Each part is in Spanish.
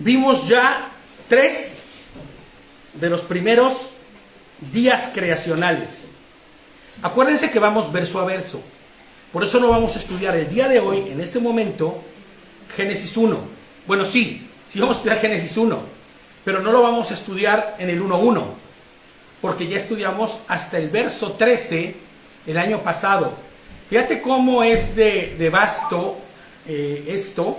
Vimos ya 3 de los primeros días creacionales. Acuérdense que vamos verso a verso. Por eso no vamos a estudiar el día de hoy, en este momento, Génesis 1. Bueno, sí vamos a estudiar Génesis 1, pero no lo vamos a estudiar en el 1.1, porque ya estudiamos hasta el verso 13 el año pasado. Fíjate cómo es de vasto esto,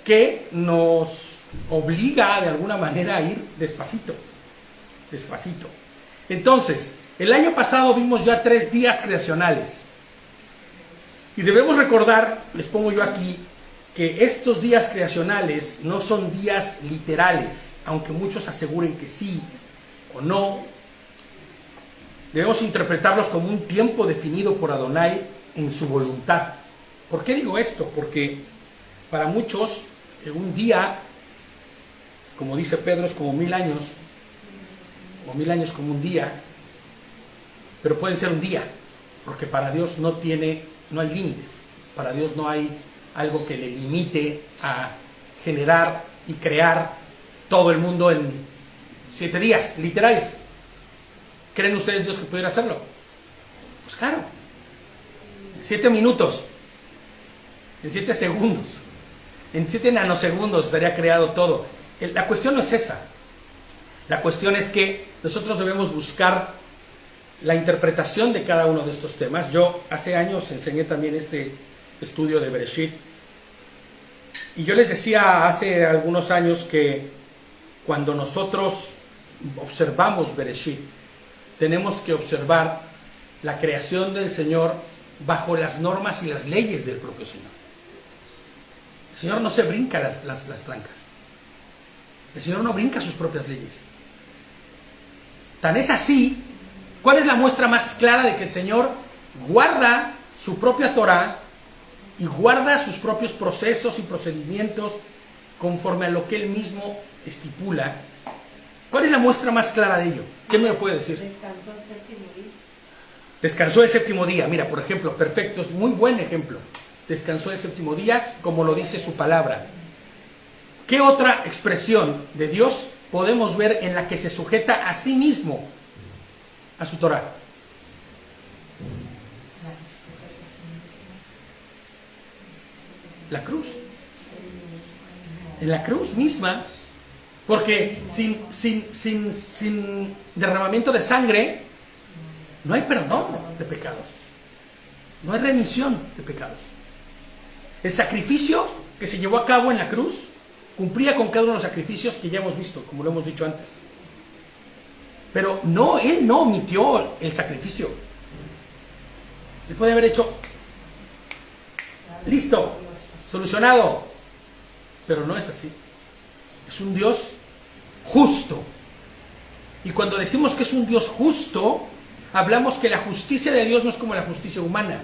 que nos obliga de alguna manera a ir despacito. Entonces, el año pasado vimos ya 3 días creacionales. Y debemos recordar, les pongo yo aquí, que estos días creacionales no son días literales, aunque muchos aseguren que sí o no. Debemos interpretarlos como un tiempo definido por Adonai en su voluntad. ¿Por qué digo esto? Porque para muchos un día, como dice Pedro, es como 1000 años, o 1000 años como un día, pero pueden ser un día, porque para Dios no hay límites. Para Dios no hay algo que le limite a generar y crear todo el mundo en 7 días, literales. ¿Creen ustedes Dios que pudiera hacerlo? Pues claro. En 7 minutos, en 7 segundos, en 7 nanosegundos estaría creado todo. La cuestión no es esa. La cuestión es que nosotros debemos buscar la interpretación de cada uno de estos temas. Yo hace años enseñé también este estudio de Bereshit, y yo les decía hace algunos años que cuando nosotros observamos Bereshit, tenemos que observar la creación del Señor bajo las normas y las leyes del propio Señor. El Señor no se brinca las trancas. El Señor no brinca sus propias leyes. Tan es así. ¿Cuál es la muestra más clara de que el Señor guarda su propia Torah y guarda sus propios procesos y procedimientos conforme a lo que Él mismo estipula? ¿Cuál es la muestra más clara de ello? ¿Quién me lo puede decir? Descansó el séptimo día. Descansó el séptimo día. Mira, por ejemplo, perfecto, es muy buen ejemplo. Descansó el séptimo día, como lo dice su palabra. ¿Qué otra expresión de Dios podemos ver en la que se sujeta a sí mismo a su Torah? La cruz. En la cruz misma, porque sin derramamiento de sangre no hay perdón de pecados, no hay remisión de pecados. El sacrificio que se llevó a cabo en la cruz cumplía con cada uno de los sacrificios que ya hemos visto, como lo hemos dicho antes. Pero Él no omitió el sacrificio. Él puede haber hecho, listo, solucionado. Pero no es así. Es un Dios justo. Y cuando decimos que es un Dios justo, hablamos que la justicia de Dios no es como la justicia humana.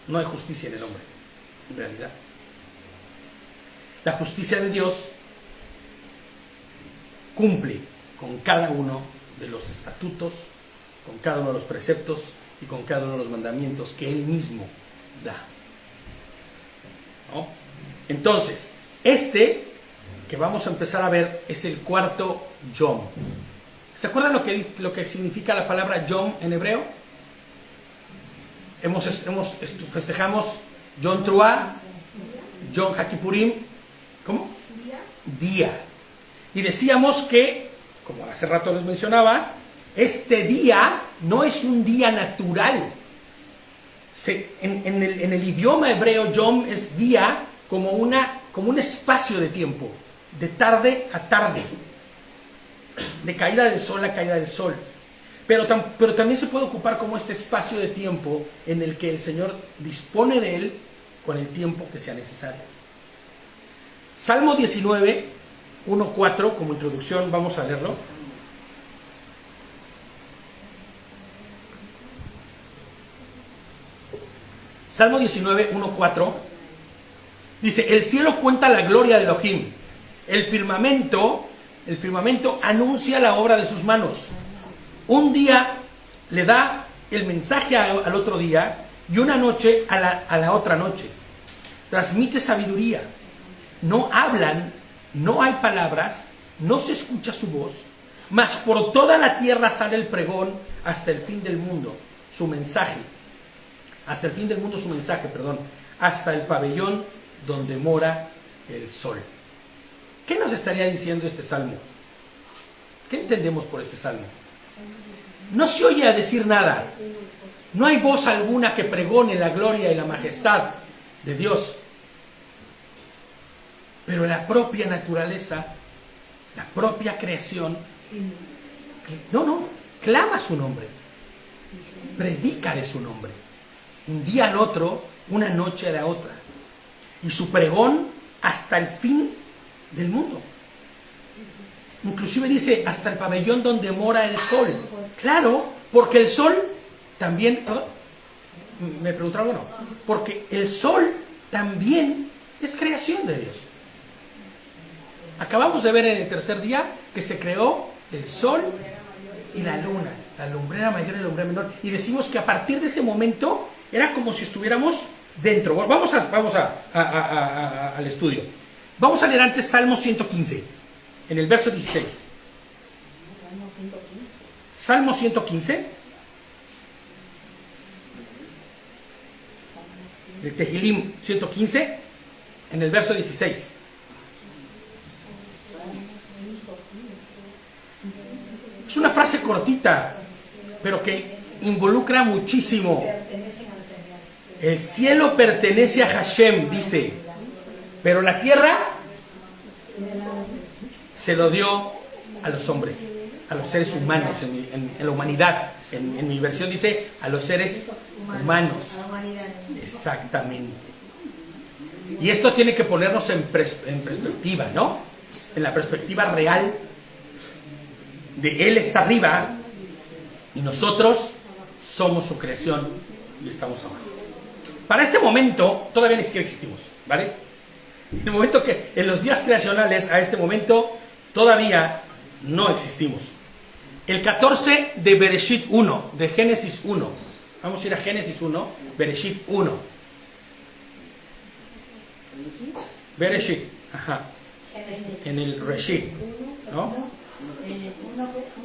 No hay justicia en el hombre, en realidad. La justicia de Dios cumple con cada uno de los estatutos, con cada uno de los preceptos y con cada uno de los mandamientos que Él mismo da. ¿No? Entonces, que vamos a empezar a ver es el cuarto Yom. ¿Se acuerdan lo que significa la palabra Yom en hebreo? Festejamos Yom Teruah, Yom HaKippurim. ¿Cómo? Día. Y decíamos que, como hace rato les mencionaba, este día no es un día natural. En el idioma hebreo, Yom es día como un espacio de tiempo, de tarde a tarde, de caída del sol a caída del sol. Pero también se puede ocupar como este espacio de tiempo en el que el Señor dispone de él con el tiempo que sea necesario. Salmo 19, 1:4, como introducción, vamos a leerlo. Salmo 19, 1:4 dice: el cielo cuenta la gloria de Elohim, el firmamento anuncia la obra de sus manos. Un día le da el mensaje al otro día y una noche a la otra noche. Transmite sabiduría. no hablan, no hay palabras, no se escucha su voz, mas por toda la tierra sale el pregón hasta el fin del mundo, su mensaje, hasta el fin del mundo su mensaje, hasta el pabellón donde mora el sol. ¿Qué nos estaría diciendo este salmo? ¿Qué entendemos por este salmo? No se oye a decir nada. No hay voz alguna que pregone la gloria y la majestad de Dios. Pero la propia naturaleza, la propia creación, clama su nombre. Predica de su nombre. Un día al otro, una noche a la otra. Y su pregón hasta el fin del mundo. Inclusive dice, hasta el pabellón donde mora el sol. Claro, porque el sol también... ¿Perdón? ¿Me preguntaron o no? Porque el sol también es creación de Dios. Acabamos de ver en el tercer día que se creó el sol y la luna, la lumbrera mayor y la lumbrera menor. Y decimos que a partir de ese momento era como si estuviéramos dentro. Bueno, vamos al estudio. Vamos a leer antes Salmo 115, en el verso 16. Salmo 115. El Tehilim 115, en el verso 16. Es una frase cortita, pero que involucra muchísimo. El cielo pertenece a Hashem, dice, pero la tierra se lo dio a los hombres, a los seres humanos, en la humanidad. En mi versión dice a los seres humanos. Exactamente. Y esto tiene que ponernos en perspectiva, ¿no? En la perspectiva real de Él está arriba y nosotros somos su creación y estamos abajo. Para este momento todavía ni siquiera existimos, ¿vale? En el momento que, en los días creacionales, a este momento todavía no existimos. El 14 de Bereshit 1, de Génesis 1. Vamos a ir a Génesis 1, Bereshit 1. Bereshit, ajá. En el Reshit, ¿no?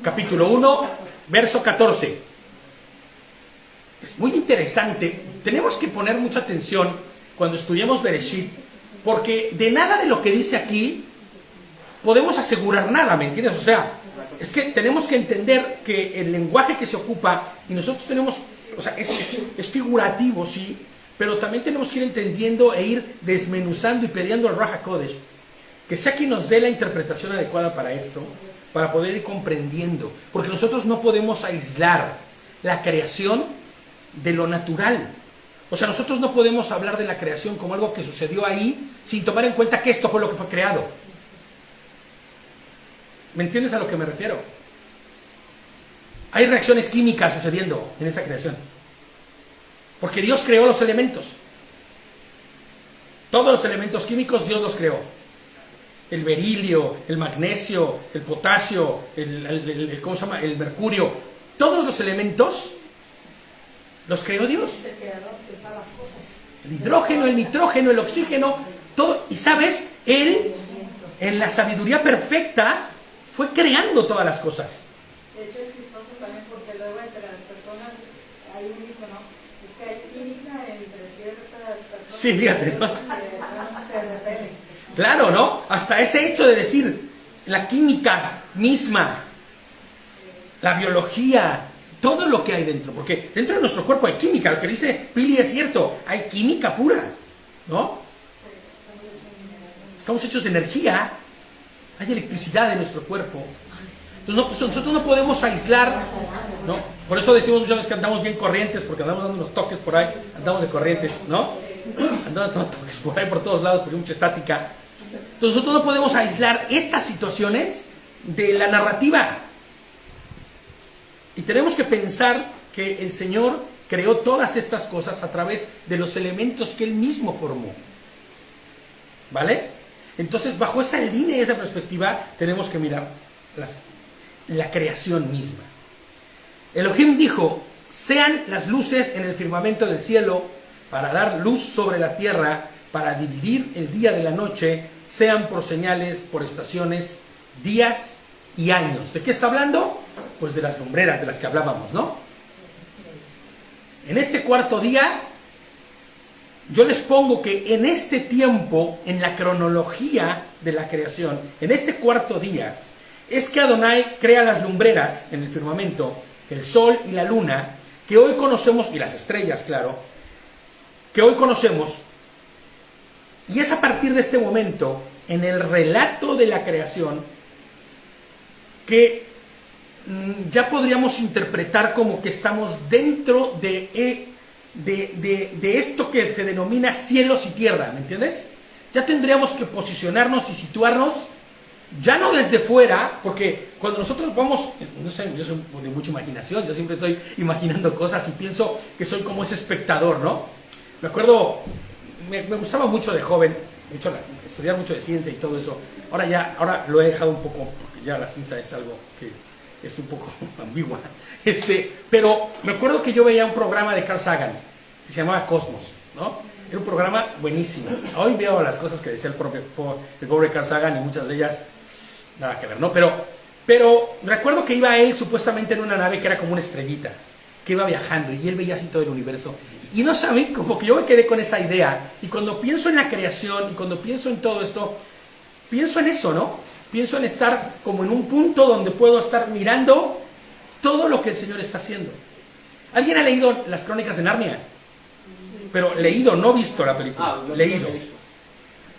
Capítulo 1, verso 14. Es muy interesante. Tenemos que poner mucha atención cuando estudiamos Bereshit, porque de nada de lo que dice aquí podemos asegurar nada, ¿me entiendes? O sea, es que tenemos que entender que el lenguaje que se ocupa, y nosotros tenemos, o sea, es figurativo, sí, pero también tenemos que ir entendiendo e ir desmenuzando y pidiendo al Ruach HaKodesh que sea quien nos dé la interpretación adecuada para esto, para poder ir comprendiendo, porque nosotros no podemos aislar la creación de lo natural. O sea, nosotros no podemos hablar de la creación como algo que sucedió ahí sin tomar en cuenta que esto fue lo que fue creado. ¿Me entiendes a lo que me refiero? Hay reacciones químicas sucediendo en esa creación, porque Dios creó los elementos. Todos los elementos químicos Dios los creó. El berilio, el magnesio, el potasio, ¿cómo se llama? El mercurio. Todos los elementos los creó Dios. El hidrógeno, el nitrógeno, el oxígeno, todo. Y sabes, Él, en la sabiduría perfecta, fue creando todas las cosas. De hecho es chistoso también porque luego entre las personas hay un dicho, ¿no? Es que hay química entre ciertas personas. Sí, fíjate, ¿no? Se repelen. Claro, ¿no? Hasta ese hecho de decir la química misma, la biología, todo lo que hay dentro, porque dentro de nuestro cuerpo hay química, lo que dice Pili es cierto, hay química pura, ¿no? Estamos hechos de energía, hay electricidad en nuestro cuerpo. Entonces nosotros no podemos aislar, ¿no? Por eso decimos muchas veces que andamos bien corrientes, porque andamos dando unos toques por ahí, andamos de corrientes, ¿no? Andamos dando toques por ahí por todos lados, porque hay mucha estática. Entonces nosotros no podemos aislar estas situaciones de la narrativa. Y tenemos que pensar que el Señor creó todas estas cosas a través de los elementos que Él mismo formó. ¿Vale? Entonces, bajo esa línea y esa perspectiva, tenemos que mirar la creación misma. Elohim dijo, sean las luces en el firmamento del cielo para dar luz sobre la tierra, para dividir el día de la noche, sean por señales, por estaciones, días y años. ¿De qué está hablando? Pues de las lumbreras de las que hablábamos, ¿no? En este cuarto día, yo les pongo que en este tiempo, en la cronología de la creación, en este cuarto día, es que Adonai crea las lumbreras en el firmamento, el sol y la luna, que hoy conocemos, y las estrellas, claro, que hoy conocemos, y es a partir de este momento, en el relato de la creación, que ya podríamos interpretar como que estamos dentro de esto que se denomina cielos y tierra, ¿me entiendes? Ya tendríamos que posicionarnos y situarnos, ya no desde fuera, porque cuando nosotros vamos, no sé, yo soy de mucha imaginación, yo siempre estoy imaginando cosas y pienso que soy como ese espectador, ¿no? Me acuerdo, me gustaba mucho de joven, estudiar mucho de ciencia y todo eso. Ahora lo he dejado un poco, porque ya la ciencia es algo que es un poco ambigua. Pero me acuerdo que yo veía un programa de Carl Sagan, que se llamaba Cosmos, ¿no? Era un programa buenísimo. Hoy veo las cosas que decía el pobre Carl Sagan y muchas de ellas nada que ver, ¿no? Pero recuerdo que iba él supuestamente en una nave que era como una estrellita, que iba viajando y él veía así todo el universo. Y no sabía, como que yo me quedé con esa idea. Y cuando pienso en la creación y cuando pienso en todo esto, pienso en eso, ¿no? Pienso en estar como en un punto donde puedo estar mirando todo lo que el Señor está haciendo. ¿Alguien ha leído las Crónicas de Narnia? Pero leído, no visto la película. Leído.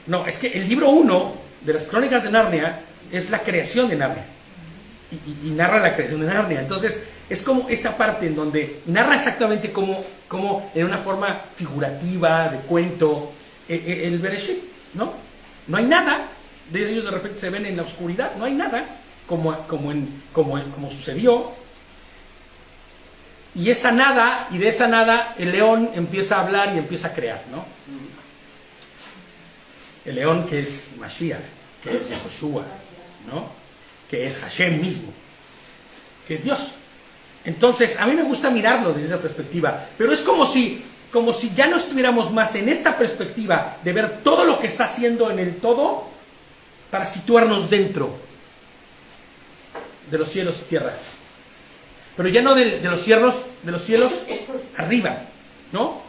No, es que el libro 1 de las Crónicas de Narnia es la creación de Narnia. Y narra la creación de Narnia. Entonces, es como esa parte en donde narra exactamente como en una forma figurativa, de cuento, el Bereshit, ¿no? No hay nada, de ellos de repente se ven en la oscuridad, no hay nada, como sucedió. Y esa nada, y de esa nada, el león empieza a hablar y empieza a crear, ¿no? El león que es Mashiach, que es Yehoshua, ¿no? Que es Hashem mismo, que es Dios. Entonces, a mí me gusta mirarlo desde esa perspectiva, pero es como si ya no estuviéramos más en esta perspectiva de ver todo lo que está haciendo en el todo para situarnos dentro de los cielos y tierra. Pero ya no de los cielos arriba, ¿no?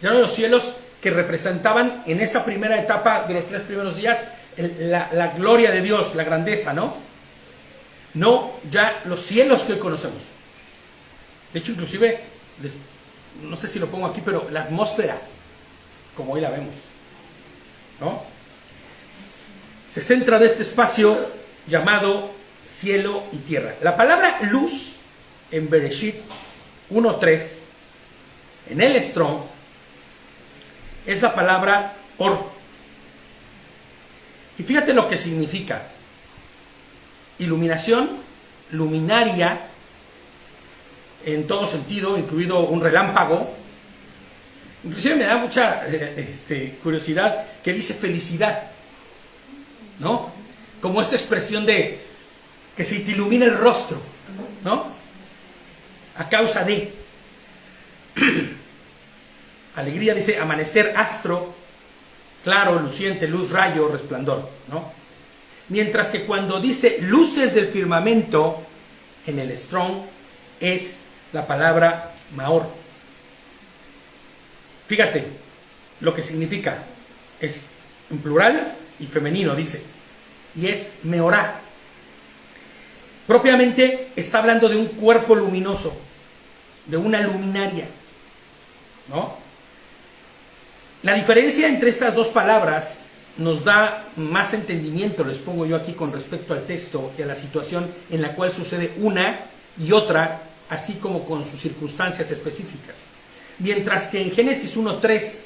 Ya no de los cielos que representaban en esta primera etapa de los 3 primeros días la gloria de Dios, la grandeza, ¿no? No ya los cielos que hoy conocemos. De hecho, inclusive, no sé si lo pongo aquí, pero la atmósfera, como hoy la vemos, ¿no? Se centra de este espacio llamado cielo y tierra. La palabra luz en Bereshit 1.3, en el Strong, es la palabra or. Y fíjate lo que significa. Iluminación, luminaria, en todo sentido, incluido un relámpago. Inclusive me da mucha curiosidad que dice felicidad, ¿no? Como esta expresión de que se te ilumina el rostro, ¿no? A causa de alegría, dice amanecer, astro, claro, luciente, luz, rayo, resplandor, ¿no? Mientras que cuando dice luces del firmamento, en el Strong, es la palabra Maor. Fíjate lo que significa. Es en plural y femenino, dice. Y es Meorá. Propiamente está hablando de un cuerpo luminoso, de una luminaria, ¿no? La diferencia entre estas dos palabras nos da más entendimiento, les pongo yo aquí con respecto al texto y a la situación en la cual sucede una y otra, así como con sus circunstancias específicas. Mientras que en Génesis 1.3,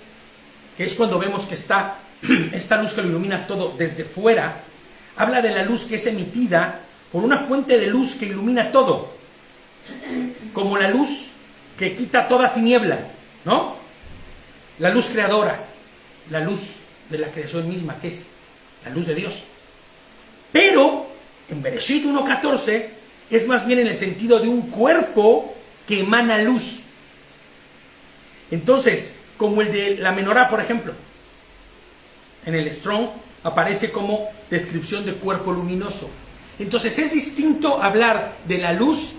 que es cuando vemos que está esta luz que lo ilumina todo desde fuera, habla de la luz que es emitida por una fuente de luz que ilumina todo, como la luz que quita toda tiniebla, ¿no? La luz creadora, la luz de la creación misma, que es la luz de Dios. Pero en Bereshit 1.14 es más bien en el sentido de un cuerpo que emana luz. Entonces, como el de la menorá, por ejemplo, en el Strong, aparece como descripción de cuerpo luminoso. Entonces es distinto hablar de la luz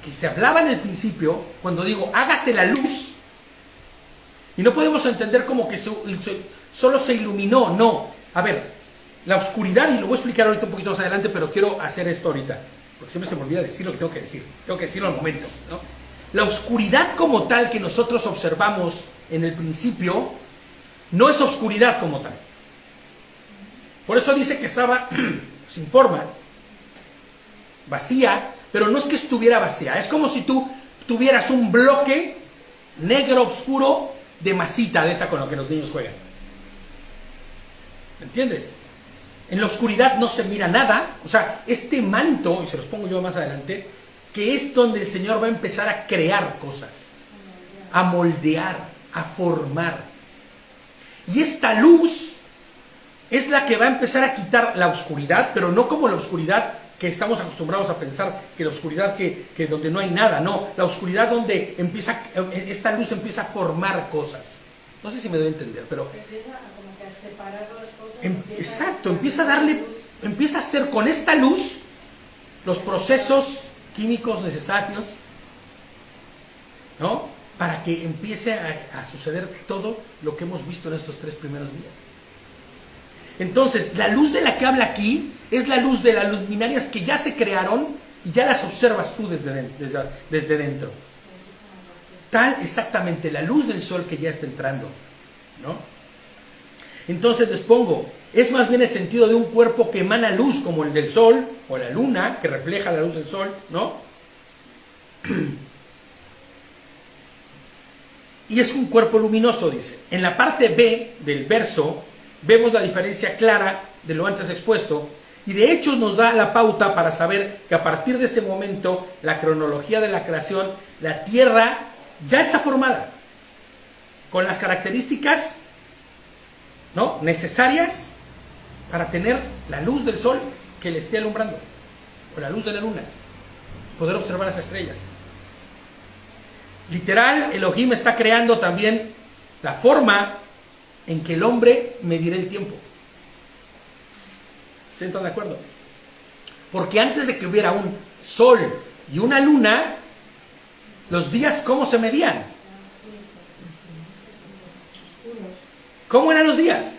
que se hablaba en el principio, cuando digo hágase la luz, y no podemos entender como que solo se iluminó, no. A ver, la oscuridad, y lo voy a explicar ahorita un poquito más adelante, pero quiero hacer esto ahorita, porque siempre se me olvida decir lo que tengo que decirlo al momento, ¿no? La oscuridad como tal que nosotros observamos en el principio, no es oscuridad como tal. Por eso dice que estaba sin forma, vacía, pero no es que estuviera vacía, es como si tú tuvieras un bloque negro oscuro de masita de esa con lo que los niños juegan. ¿Entiendes? En la oscuridad no se mira nada, o sea, este manto, y se los pongo yo más adelante, que es donde el Señor va a empezar a crear cosas, a moldear, a formar. Y esta luz es la que va a empezar a quitar la oscuridad, pero no como la oscuridad que estamos acostumbrados a pensar, que la oscuridad que donde no hay nada, no, la oscuridad donde esta luz empieza a formar cosas. No sé si me doy a entender, pero empieza como que a separar las cosas. exacto, empieza a hacer con esta luz los procesos químicos necesarios, ¿no? Para que empiece a suceder todo lo que hemos visto en estos 3 primeros días. Entonces, la luz de la que habla aquí es la luz de las luminarias que ya se crearon y ya las observas tú desde dentro. Tal exactamente, la luz del sol que ya está entrando, ¿no? Entonces les pongo, es más bien el sentido de un cuerpo que emana luz como el del sol o la luna, que refleja la luz del sol, ¿no? Y es un cuerpo luminoso, dice. En la parte B del verso vemos la diferencia clara de lo antes expuesto, y de hecho nos da la pauta para saber que a partir de ese momento, la cronología de la creación, la tierra ya está formada, con las características, ¿no?, necesarias para tener la luz del sol que le esté alumbrando, o la luz de la luna, poder observar las estrellas. Literal, Elohim está creando también la forma en que el hombre medirá el tiempo. ¿Sí están de acuerdo? Porque antes de que hubiera un sol y una luna, los días, ¿cómo se medían? ¿Cómo eran los días?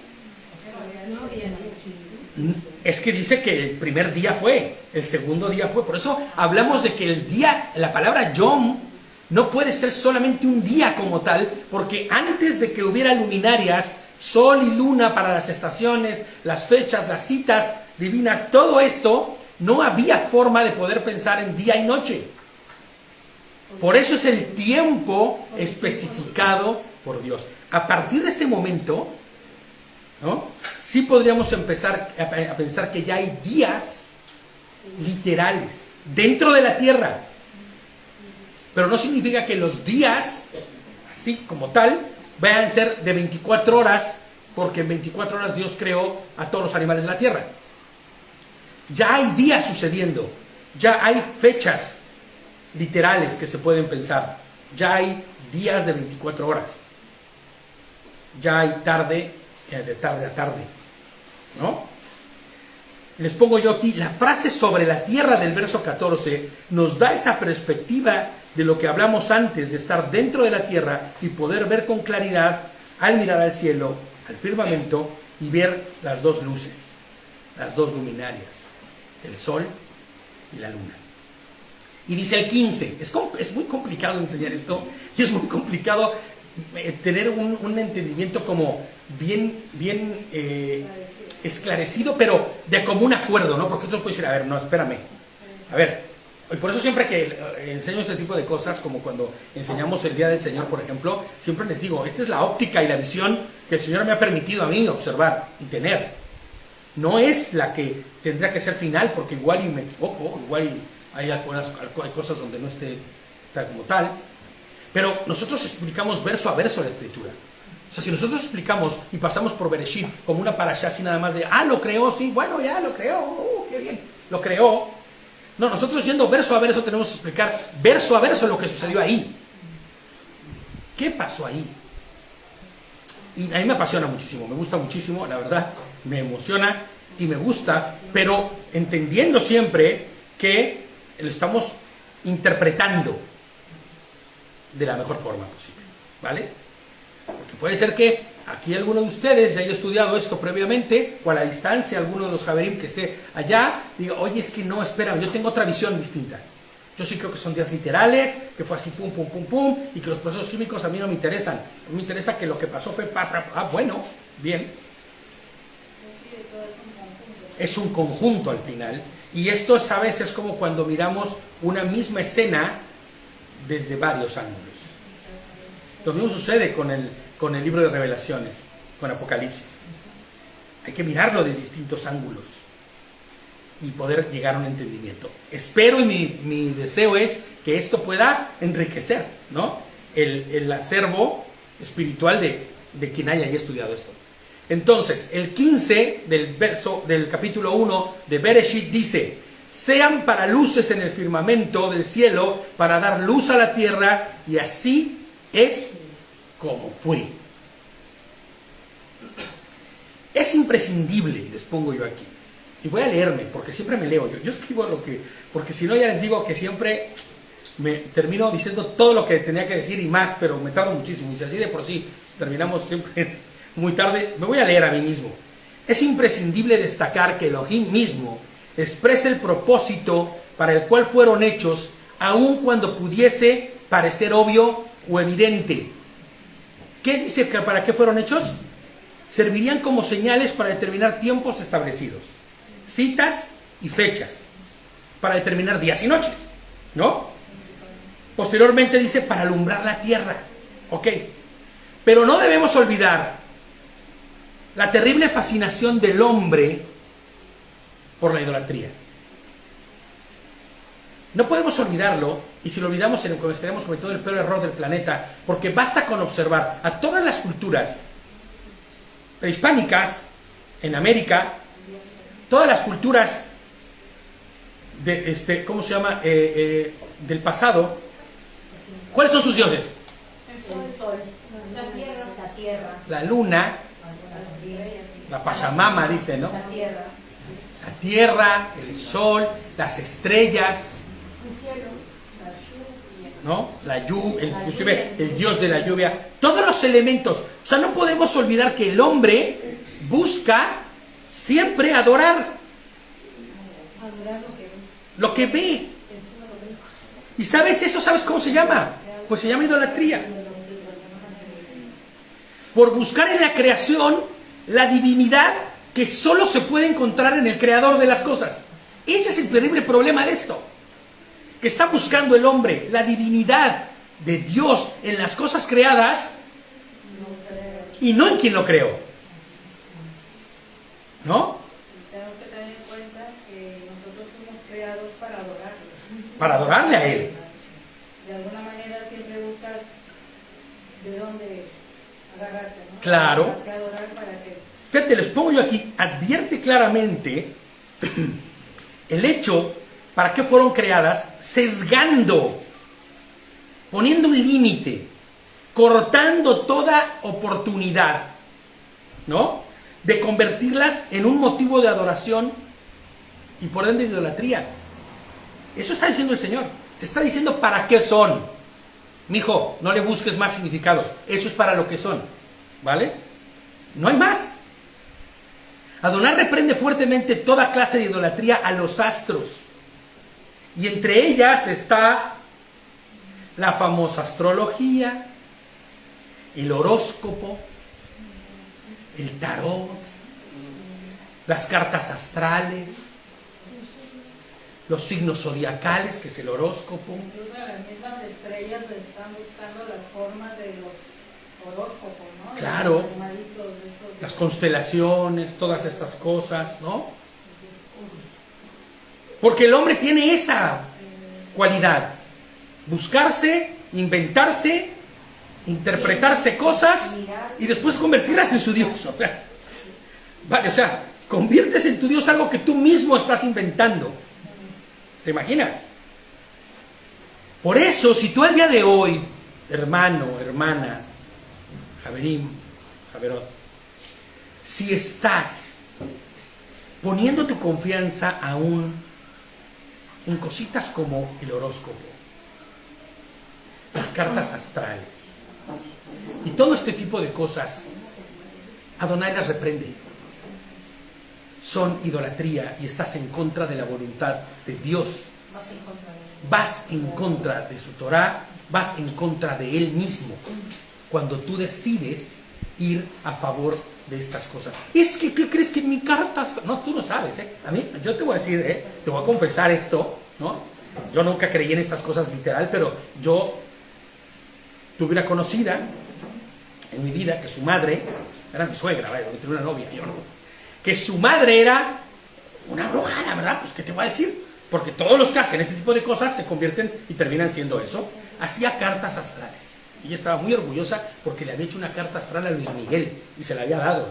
Es que dice que el primer día fue, el segundo día fue. Por eso hablamos de que el día, la palabra Yom, no puede ser solamente un día como tal, porque antes de que hubiera luminarias, sol y luna para las estaciones, las fechas, las citas divinas, todo esto, no había forma de poder pensar en día y noche. Por eso es el tiempo especificado por Dios. A partir de este momento, ¿no?, sí podríamos empezar a pensar que ya hay días literales dentro de la tierra. Pero no significa que los días, así como tal, vayan a ser de 24 horas, porque en 24 horas Dios creó a todos los animales de la tierra. Ya hay días sucediendo, ya hay fechas literales que se pueden pensar, ya hay días de 24 horas, ya hay tarde, de tarde a tarde, ¿no? Les pongo yo aquí la frase sobre la tierra del verso 14, nos da esa perspectiva de lo que hablamos antes, de estar dentro de la tierra y poder ver con claridad al mirar al cielo, al firmamento, y ver las dos luces, las dos luminarias, el sol y la luna. Y dice el 15, es muy complicado enseñar esto, y es muy complicado tener un entendimiento como bien esclarecido, pero de común acuerdo, ¿no? Porque tú puedes decir, a ver, no, espérame, a ver. Y por eso siempre que enseño este tipo de cosas, como cuando enseñamos el Día del Señor, por ejemplo, siempre les digo, esta es la óptica y la visión que el Señor me ha permitido a mí observar y tener. No es la que tendría que ser final, porque igual y me equivoco, igual hay cosas donde no esté tal como tal. Pero nosotros explicamos verso a verso la Escritura. O sea, si nosotros explicamos y pasamos por Bereshit como una parashá así nada más de, lo creó, sí, bueno, ya lo creó, qué bien, lo creó. No, nosotros yendo verso a verso tenemos que explicar verso a verso lo que sucedió ahí. ¿Qué pasó ahí? Y a mí me apasiona muchísimo, me gusta muchísimo, la verdad, me emociona y me gusta, pero entendiendo siempre que lo estamos interpretando de la mejor forma posible, ¿vale? Porque puede ser que aquí alguno de ustedes ya haya estudiado esto previamente, o a la distancia, alguno de los Javerim que esté allá, diga, oye, es que no, espera, yo tengo otra visión distinta. Yo sí creo que son días literales, que fue así pum, pum, pum, pum, y que los procesos químicos a mí no me interesan. A mí me interesa que lo que pasó fue bueno, bien. Es un conjunto al final. Y esto, ¿sabes? Es como cuando miramos una misma escena desde varios ángulos. Lo mismo sucede con el libro de Revelaciones, con Apocalipsis. Hay que mirarlo desde distintos ángulos y poder llegar a un entendimiento. Espero y mi deseo es que esto pueda enriquecer, ¿no? el acervo espiritual de quien haya estudiado esto. Entonces, el 15 del capítulo 1 de Bereshit dice: sean para luces en el firmamento del cielo, para dar luz a la tierra, y así es como fue. Es imprescindible, les pongo yo aquí. Y voy a leerme, porque siempre me leo. Yo escribo porque si no ya les digo que siempre me termino diciendo todo lo que tenía que decir y más, pero me tardo muchísimo. Y si así de por sí terminamos siempre muy tarde, me voy a leer a mí mismo. Es imprescindible destacar que Elohim mismo expresa el propósito para el cual fueron hechos, aun cuando pudiese parecer obvio o evidente. ¿Qué dice que para qué fueron hechos? Servirían como señales para determinar tiempos establecidos, citas y fechas, para determinar días y noches, ¿no? Posteriormente dice para alumbrar la tierra, ok. Pero no debemos olvidar la terrible fascinación del hombre por la idolatría. No podemos olvidarlo, y si lo olvidamos estaremos cometiendo el peor error del planeta, porque basta con observar a todas las culturas prehispánicas en América, todas las culturas de ¿cómo se llama? Del pasado. ¿Cuáles son sus dioses? El sol, la tierra, La luna, la Pachamama dice, ¿no? la tierra, La tierra, el sol, las estrellas, un cielo, la lluvia, ¿no? La lluvia, inclusive el dios de la lluvia, todos los elementos. O sea, no podemos olvidar que el hombre busca siempre adorar lo que ve. ¿Y sabes eso? ¿Sabes cómo se llama? Pues se llama idolatría. Por buscar en la creación la divinidad que solo se puede encontrar en el creador de las cosas. Ese es el terrible problema de esto. Que está buscando el hombre la divinidad de Dios en las cosas creadas y no en quien lo creó. ¿No? tenemos que tener en cuenta que nosotros fuimos creados para adorarlo. Para adorarle a Él. De alguna manera siempre buscas de dónde agarrarte, ¿no? Claro. ¿Para qué adorar? ¿Para qué? Fíjate, les pongo yo aquí, advierte claramente el hecho para qué fueron creadas, sesgando, poniendo un límite, cortando toda oportunidad, ¿no? De convertirlas en un motivo de adoración y por ende de idolatría. Eso está diciendo el Señor. Te está diciendo para qué son. Mijo, no le busques más significados. Eso es para lo que son. ¿Vale? No hay más. Adonai reprende fuertemente toda clase de idolatría a los astros. Y entre ellas está la famosa astrología, el horóscopo, el tarot, las cartas astrales, los signos zodiacales, que es el horóscopo. Incluso las mismas estrellas están buscando las formas de los horóscopos, ¿no? Claro. Los animalitos, Las constelaciones, todas estas cosas, ¿no? Porque el hombre tiene esa cualidad. Buscarse, inventarse, interpretarse cosas y después convertirlas en su Dios. O sea, vale, o sea, conviertes en tu Dios algo que tú mismo estás inventando. ¿Te imaginas? Por eso, si tú al día de hoy, hermano, hermana, Javerim, Javerot, si estás poniendo tu confianza aún en cositas como el horóscopo, las cartas astrales y todo este tipo de cosas, Adonai las reprende. Son idolatría y estás en contra de la voluntad de Dios. Vas en contra de su Torah, vas en contra de Él mismo cuando tú decides ir a favor de estas cosas. Es que, ¿qué crees que en mi carta? No, tú no sabes, ¿eh? A mí, yo te voy a decir, te voy a confesar esto, ¿no? Yo nunca creí en estas cosas literal, pero yo tuve una conocida en mi vida que su madre, era mi suegra, ¿vale? Tenía una novia, yo no, que su madre era una bruja, la verdad, pues ¿qué te voy a decir? Porque todos los que hacen ese tipo de cosas se convierten y terminan siendo eso. Hacía cartas astrales. Y ella estaba muy orgullosa porque le había hecho una carta astral a Luis Miguel y se la había dado.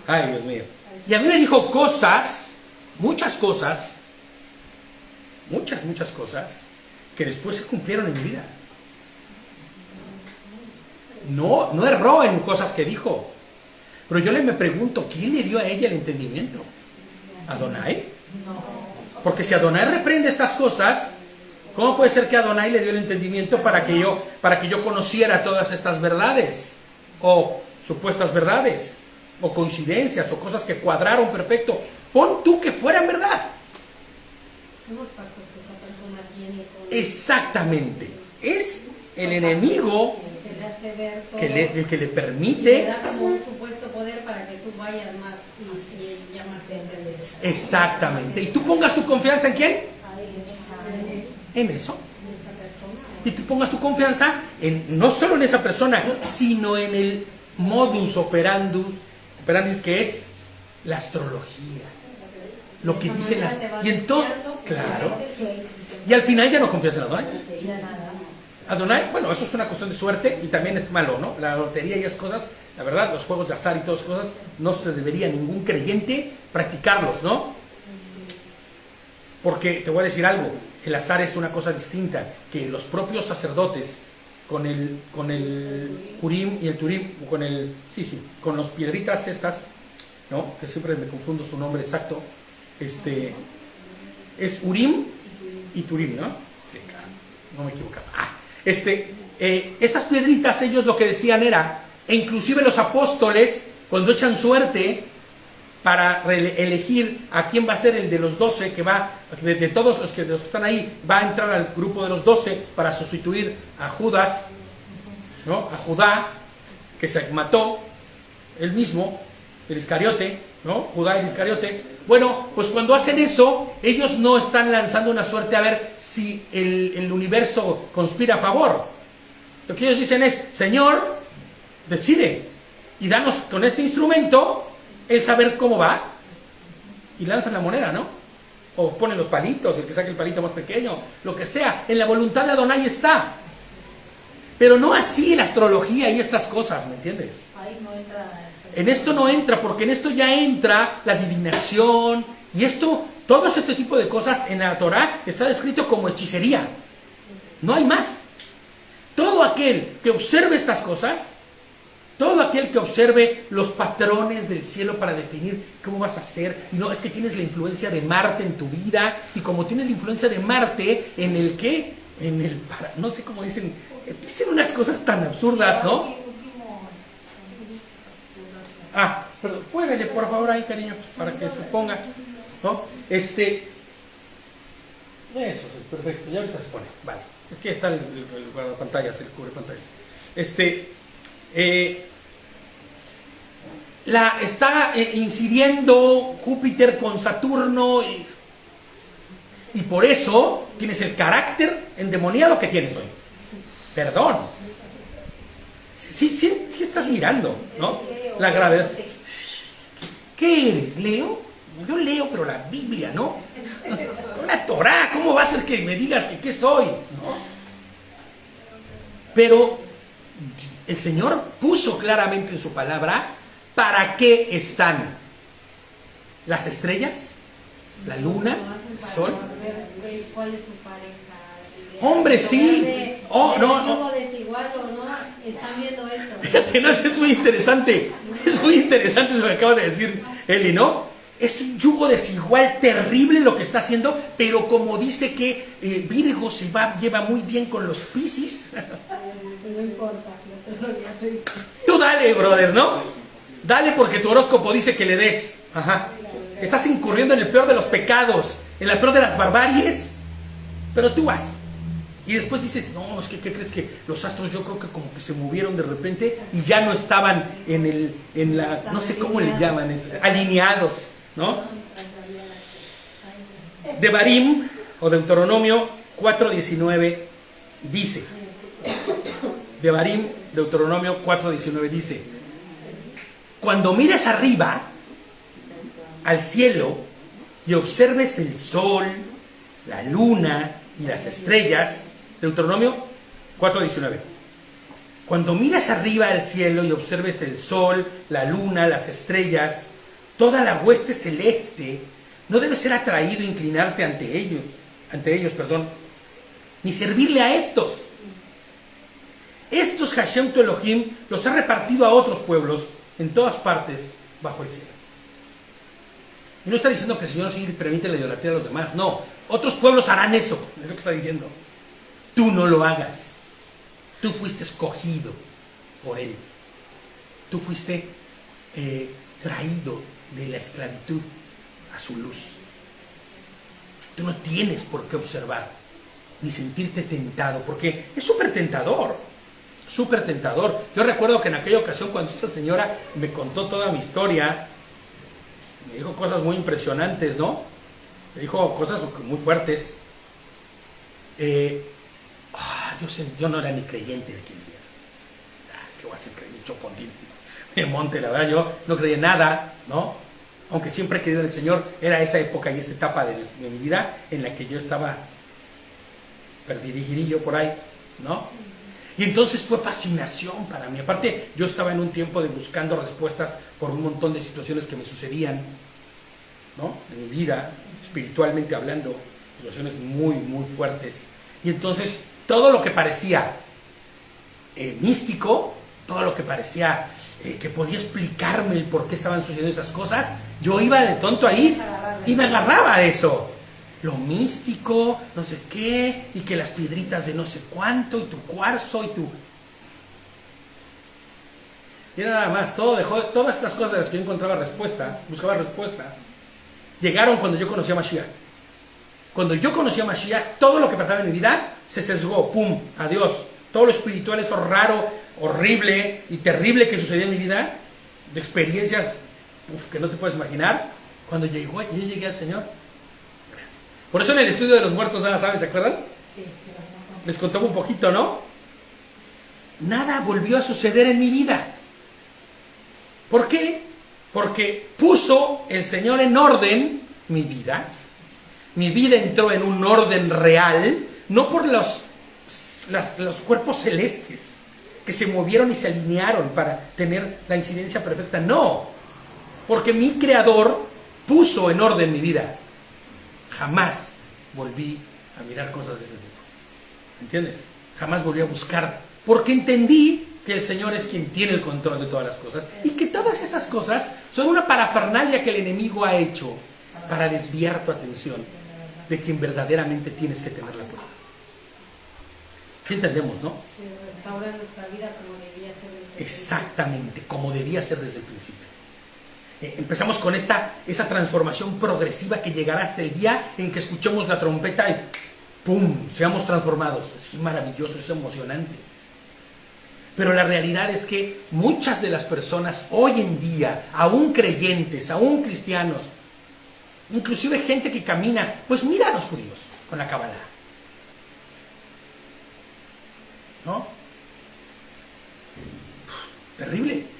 Ay, Dios mío. Y a mí me dijo cosas, muchas cosas, muchas cosas, que después se cumplieron en mi vida. No erró en cosas que dijo. Pero yo me pregunto, ¿quién le dio a ella el entendimiento? ¿Adonai? Porque si Adonai reprende estas cosas, ¿cómo puede ser que Adonai le dio el entendimiento para que yo conociera todas estas verdades? O supuestas verdades, o coincidencias, o cosas que cuadraron perfecto. Pon tú que fueran verdad. Son los pactos que esta persona tiene con... Exactamente. Es el enemigo que le hace ver todo, que le y permite... le da como un supuesto poder para que tú vayas más y llamarte a entender. Exactamente. Y tú pongas tu confianza en quién? En eso. Y tú pongas tu confianza en no solo en esa persona, sino en el modus operandus que es la astrología. Lo que dice las... Y en todo... Claro. Y al final ya no confías en Adonai. Adonai, bueno, eso es una cuestión de suerte y también es malo, ¿no? La lotería y esas cosas, la verdad, los juegos de azar y todas esas cosas, no se debería ningún creyente practicarlos, ¿no? Porque te voy a decir algo, el azar es una cosa distinta, que los propios sacerdotes con el Urim y el Turim, con las piedritas estas, ¿no? Que siempre me confundo su nombre exacto, es Urim y Turim, ¿no? No me equivocaba. Estas piedritas, ellos lo que decían era, e inclusive los apóstoles, cuando echan suerte para elegir a quién va a ser el de los 12, que va, de todos los que están ahí, va a entrar al grupo de los 12 para sustituir a Judas, ¿no? A Judá, que se mató él mismo, el Iscariote, ¿no? Judá el Iscariote. Bueno, pues cuando hacen eso, ellos no están lanzando una suerte a ver si el universo conspira a favor. Lo que ellos dicen es, Señor, decide y danos con este instrumento el saber cómo va, y lanzan la moneda, ¿no? O ponen los palitos, el que saque el palito más pequeño, lo que sea. En la voluntad de Adonai está. Pero no así la astrología y estas cosas, ¿me entiendes? Ahí no entra... En esto no entra, porque en esto ya entra la adivinación, y esto, todo este tipo de cosas en la Torah está descrito como hechicería. No hay más. Todo aquel que observe estas cosas, todo aquel que observe los patrones del cielo para definir cómo vas a hacer, y no, es que tienes la influencia de Marte en tu vida, y como tienes la influencia de Marte, en el que, no sé cómo dicen unas cosas tan absurdas, ¿no? Perdón, muévele por favor ahí, cariño, para que se ponga, ¿no? Eso es perfecto, ya ahorita se pone, vale. Es que está el guardapantallas, el cubrepantallas. Está incidiendo Júpiter con Saturno y por eso tienes el carácter endemoniado que tienes hoy. Perdón. Sí estás mirando, ¿no? La gravedad. ¿Qué eres? ¿Leo? Yo leo, pero la Biblia, ¿no? La Torah, ¿cómo va a ser que me digas que qué soy? ¿No? Pero el Señor puso claramente en su palabra para qué están las estrellas, la luna, el sol. ¿Cuál es su pareja? Hombre, sí. No. Yugo desigual o no, están viendo eso. Fíjate, no, eso es muy interesante. Es muy interesante eso que acaba de decir Eli, ¿no? Es un yugo desigual terrible lo que está haciendo, pero como dice que Virgo lleva muy bien con los Piscis. No importa, la astrología te dice. Tú dale, brother, ¿no? Dale porque tu horóscopo dice que le des. Ajá. Estás incurriendo en el peor de los pecados, en la peor de las barbaries, pero tú vas. Y después dices, no, es que, ¿qué crees? Que los astros yo creo que como que se movieron de repente y ya no estaban en la, no sé cómo le llaman eso, alineados, ¿no? Devarim, o Deuteronomio 4:19 dice, Devarim, Deuteronomio 4:19 dice, cuando mires arriba al cielo y observes el sol, la luna y las estrellas, Deuteronomio 4:19. Cuando miras arriba al cielo y observes el sol, la luna, las estrellas, toda la hueste celeste, no debes ser atraído e inclinarte ante ellos, ni servirle a estos. Estos Hashem tu Elohim los ha repartido a otros pueblos en todas partes bajo el cielo. Y no está diciendo que el Señor sí permite la idolatría a los demás, no. Otros pueblos harán eso, es lo que está diciendo. Tú no lo hagas. Tú fuiste escogido por Él. Tú fuiste traído de la esclavitud a su luz. Tú no tienes por qué observar ni sentirte tentado, porque es súper tentador. Súper tentador. Yo recuerdo que en aquella ocasión cuando esta señora me contó toda mi historia, me dijo cosas muy impresionantes, ¿no? Me dijo cosas muy fuertes. Yo no era ni creyente de 15 días. ¿Qué voy a ser creyente? Chocondín. Me monte, la verdad, yo no creía en nada, ¿no? Aunque siempre he creído en el Señor, era esa época y esa etapa de mi vida en la que yo estaba perdidigirillo por ahí, ¿no? Y entonces fue fascinación para mí. Aparte, yo estaba en un tiempo de buscando respuestas por un montón de situaciones que me sucedían, ¿no? En mi vida, espiritualmente hablando, situaciones muy, muy fuertes. Y entonces, todo lo que parecía místico, todo lo que parecía que podía explicarme el por qué estaban sucediendo esas cosas, yo iba de tonto ahí y me agarraba de eso. Lo místico, no sé qué, y que las piedritas de no sé cuánto, y tu cuarzo, y tu... Y nada más, todas estas cosas de las que yo encontraba respuesta, buscaba respuesta, llegaron cuando yo conocí a Mashiach. Cuando yo conocí a Mashiach, todo lo que pasaba en mi vida se sesgó, pum, adiós. Todo lo espiritual, eso raro, horrible y terrible que sucedió en mi vida, de experiencias que no te puedes imaginar, cuando yo llegué al Señor. Por eso en el estudio de los muertos nada saben, ¿se acuerdan? Sí. Les contaba un poquito, ¿no? Nada volvió a suceder en mi vida. ¿Por qué? Porque puso el Señor en orden mi vida. Mi vida entró en un orden real, no por los cuerpos celestes que se movieron y se alinearon para tener la incidencia perfecta. No, porque mi Creador puso en orden mi vida. Jamás volví a mirar cosas de ese tipo. ¿Entiendes? Jamás volví a buscar. Porque entendí que el Señor es quien tiene el control de todas las cosas. Y que todas esas cosas son una parafernalia que el enemigo ha hecho para desviar tu atención de quien verdaderamente tienes que tenerla puesta. ¿Sí entendemos, no? Se restaura nuestra vida como debía ser desde el principio. Exactamente, como debía ser desde el principio. Empezamos con esa transformación progresiva que llegará hasta el día en que escuchemos la trompeta y ¡pum! Seamos transformados. Eso es maravilloso, es emocionante. Pero la realidad es que muchas de las personas hoy en día, aún creyentes, aún cristianos, inclusive gente que camina, pues mira a los judíos con la Kabbalah, ¿no? Terrible.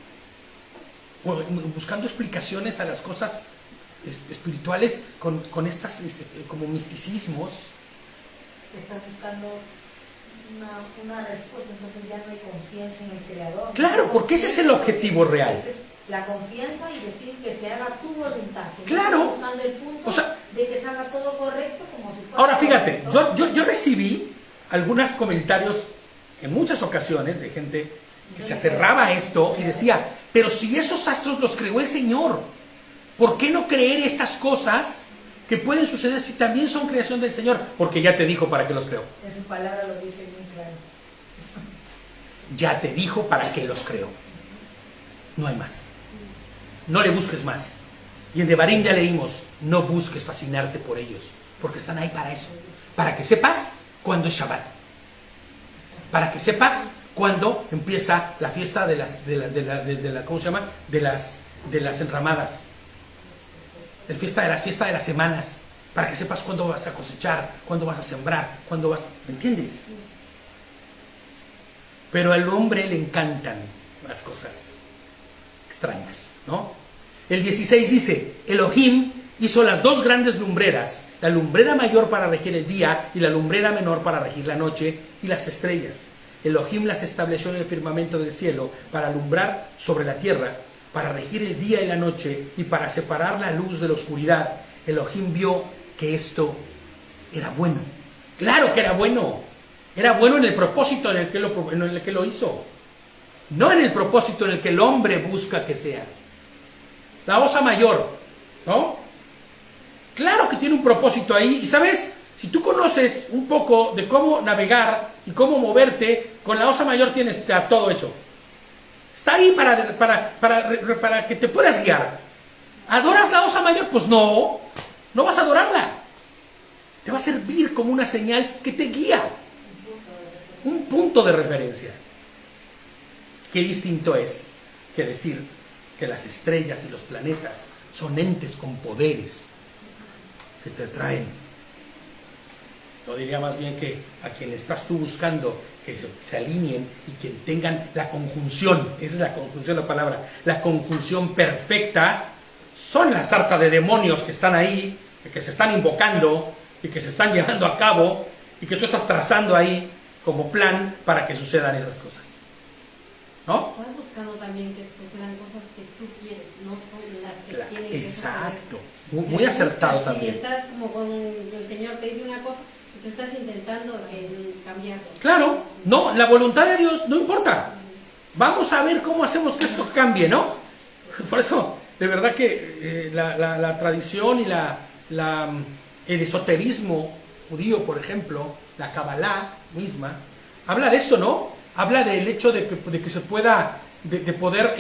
Buscando explicaciones a las cosas espirituales con estas como misticismos. Están buscando una respuesta, entonces ya no hay confianza en el Creador. Claro, porque ese es el objetivo real. Esa es la confianza y decir que se haga tu voluntad. Claro. Buscando el punto, O sea, de que se haga todo correcto como si fuera. ahora fíjate, correcto. yo recibí algunos comentarios en muchas ocasiones de gente que se aferraba a esto y decía, pero si esos astros los creó el Señor, ¿por qué no creer estas cosas que pueden suceder si también son creación del Señor? Porque ya te dijo para qué los creó. En su palabra lo dice bien claro. Ya te dijo para qué los creó. No hay más. No le busques más. Y en Devarim ya leímos, no busques fascinarte por ellos, porque están ahí para eso. Para que sepas cuándo es Shabbat. Para que sepas cuándo empieza la fiesta de las ¿cómo se llama? De las enramadas. La fiesta de las semanas. Para que sepas cuándo vas a cosechar, cuándo vas a sembrar, cuándo vas... ¿Me entiendes? Pero al hombre le encantan las cosas extrañas, ¿no? El 16 dice, Elohim hizo las dos grandes lumbreras, la lumbrera mayor para regir el día y la lumbrera menor para regir la noche y las estrellas. Elohim las estableció en el firmamento del cielo para alumbrar sobre la tierra, para regir el día y la noche y para separar la luz de la oscuridad. Elohim vio que esto era bueno. Claro que era bueno. Era bueno en el propósito en el que lo hizo. No en el propósito en el que el hombre busca que sea. La osa mayor, ¿no? Claro que tiene un propósito ahí. Y ¿sabes? Si tú conoces un poco de cómo navegar y cómo moverte, con la osa mayor tienes todo hecho. Está ahí para que te puedas guiar. ¿Adoras la osa mayor? Pues no vas a adorarla. Te va a servir como una señal que te guía. Un punto de referencia. Qué distinto es que decir que las estrellas y los planetas son entes con poderes que te traen. Yo diría más bien que a quien estás tú buscando que se alineen y que tengan la conjunción, esa es la conjunción, la palabra, la conjunción perfecta, son la sarta de demonios que están ahí, que se están invocando y que se están llevando a cabo y que tú estás trazando ahí como plan para que sucedan esas cosas. ¿No? Estás buscando también que sucedan cosas que tú quieres, no son las que tienen que suceder. Exacto. Muy acertado también. Si estás como con el Señor te dice una cosa, y tú estás intentando cambiarlo. Claro, no, la voluntad de Dios no importa. Vamos a ver cómo hacemos que esto cambie, ¿no? Por eso, de verdad que la tradición y el esoterismo judío, por ejemplo, la Kabbalah misma, habla de eso, ¿no? Habla del hecho de que se pueda, de poder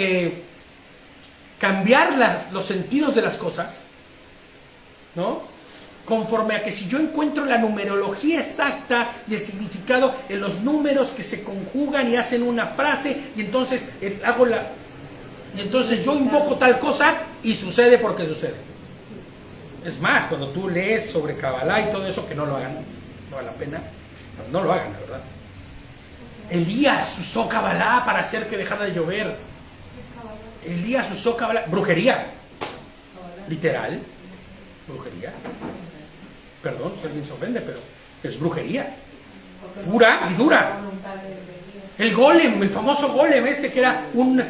cambiar los sentidos de las cosas, ¿no? Conforme a que si yo encuentro la numerología exacta y el significado en los números que se conjugan y hacen una frase, y entonces y entonces yo invoco tal cosa y sucede porque sucede. Es más, cuando tú lees sobre Kabbalah y todo eso, que no lo hagan, no vale la pena, no lo hagan, la verdad. Elías usó Kabbalah para hacer que dejara de llover. Elías usó Kabbalah, brujería, literal, brujería. Perdón, si alguien se ofende, pero es brujería, pura y dura. El golem, el famoso golem que era un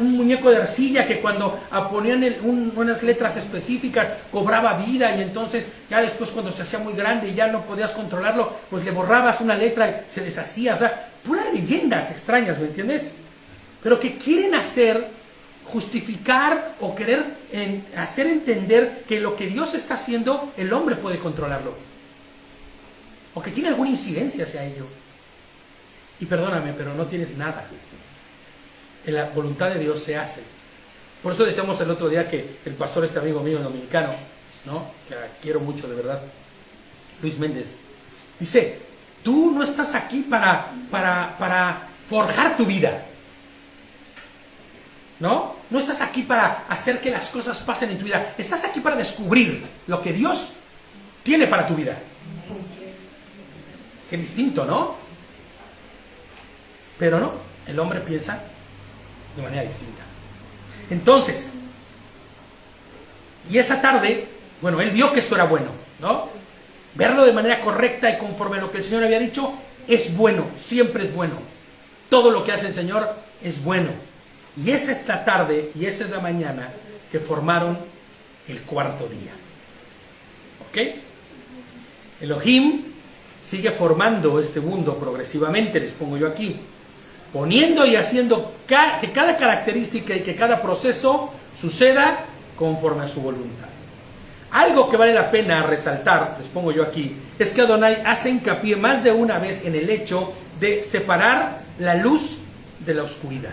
muñeco de arcilla que cuando ponían unas letras específicas cobraba vida, y entonces ya después cuando se hacía muy grande y ya no podías controlarlo, pues le borrabas una letra y se deshacía. O sea, puras leyendas extrañas, ¿me entiendes? Pero que quieren justificar o querer hacer entender que lo que Dios está haciendo, el hombre puede controlarlo. O que tiene alguna incidencia hacia ello. Y perdóname, pero no tienes nada. En la voluntad de Dios se hace. Por eso decíamos el otro día que el pastor, este amigo mío dominicano, ¿no? Que quiero mucho, de verdad, Luis Méndez, dice, tú no estás aquí para forjar tu vida, ¿no? No estás aquí para hacer que las cosas pasen en tu vida. Estás aquí para descubrir lo que Dios tiene para tu vida. Qué distinto, ¿no? Pero no, el hombre piensa de manera distinta. Entonces, y esa tarde, bueno, él vio que esto era bueno, ¿no? Verlo de manera correcta y conforme a lo que el Señor había dicho, es bueno, siempre es bueno. Todo lo que hace el Señor es bueno. Y esa es la tarde y esa es la mañana que formaron el cuarto día. ¿Ok? Elohim sigue formando este mundo progresivamente, les pongo yo aquí, poniendo y haciendo que cada característica y que cada proceso suceda conforme a su voluntad. Algo que vale la pena resaltar, les pongo yo aquí, es que Adonai hace hincapié más de una vez en el hecho de separar la luz de la oscuridad.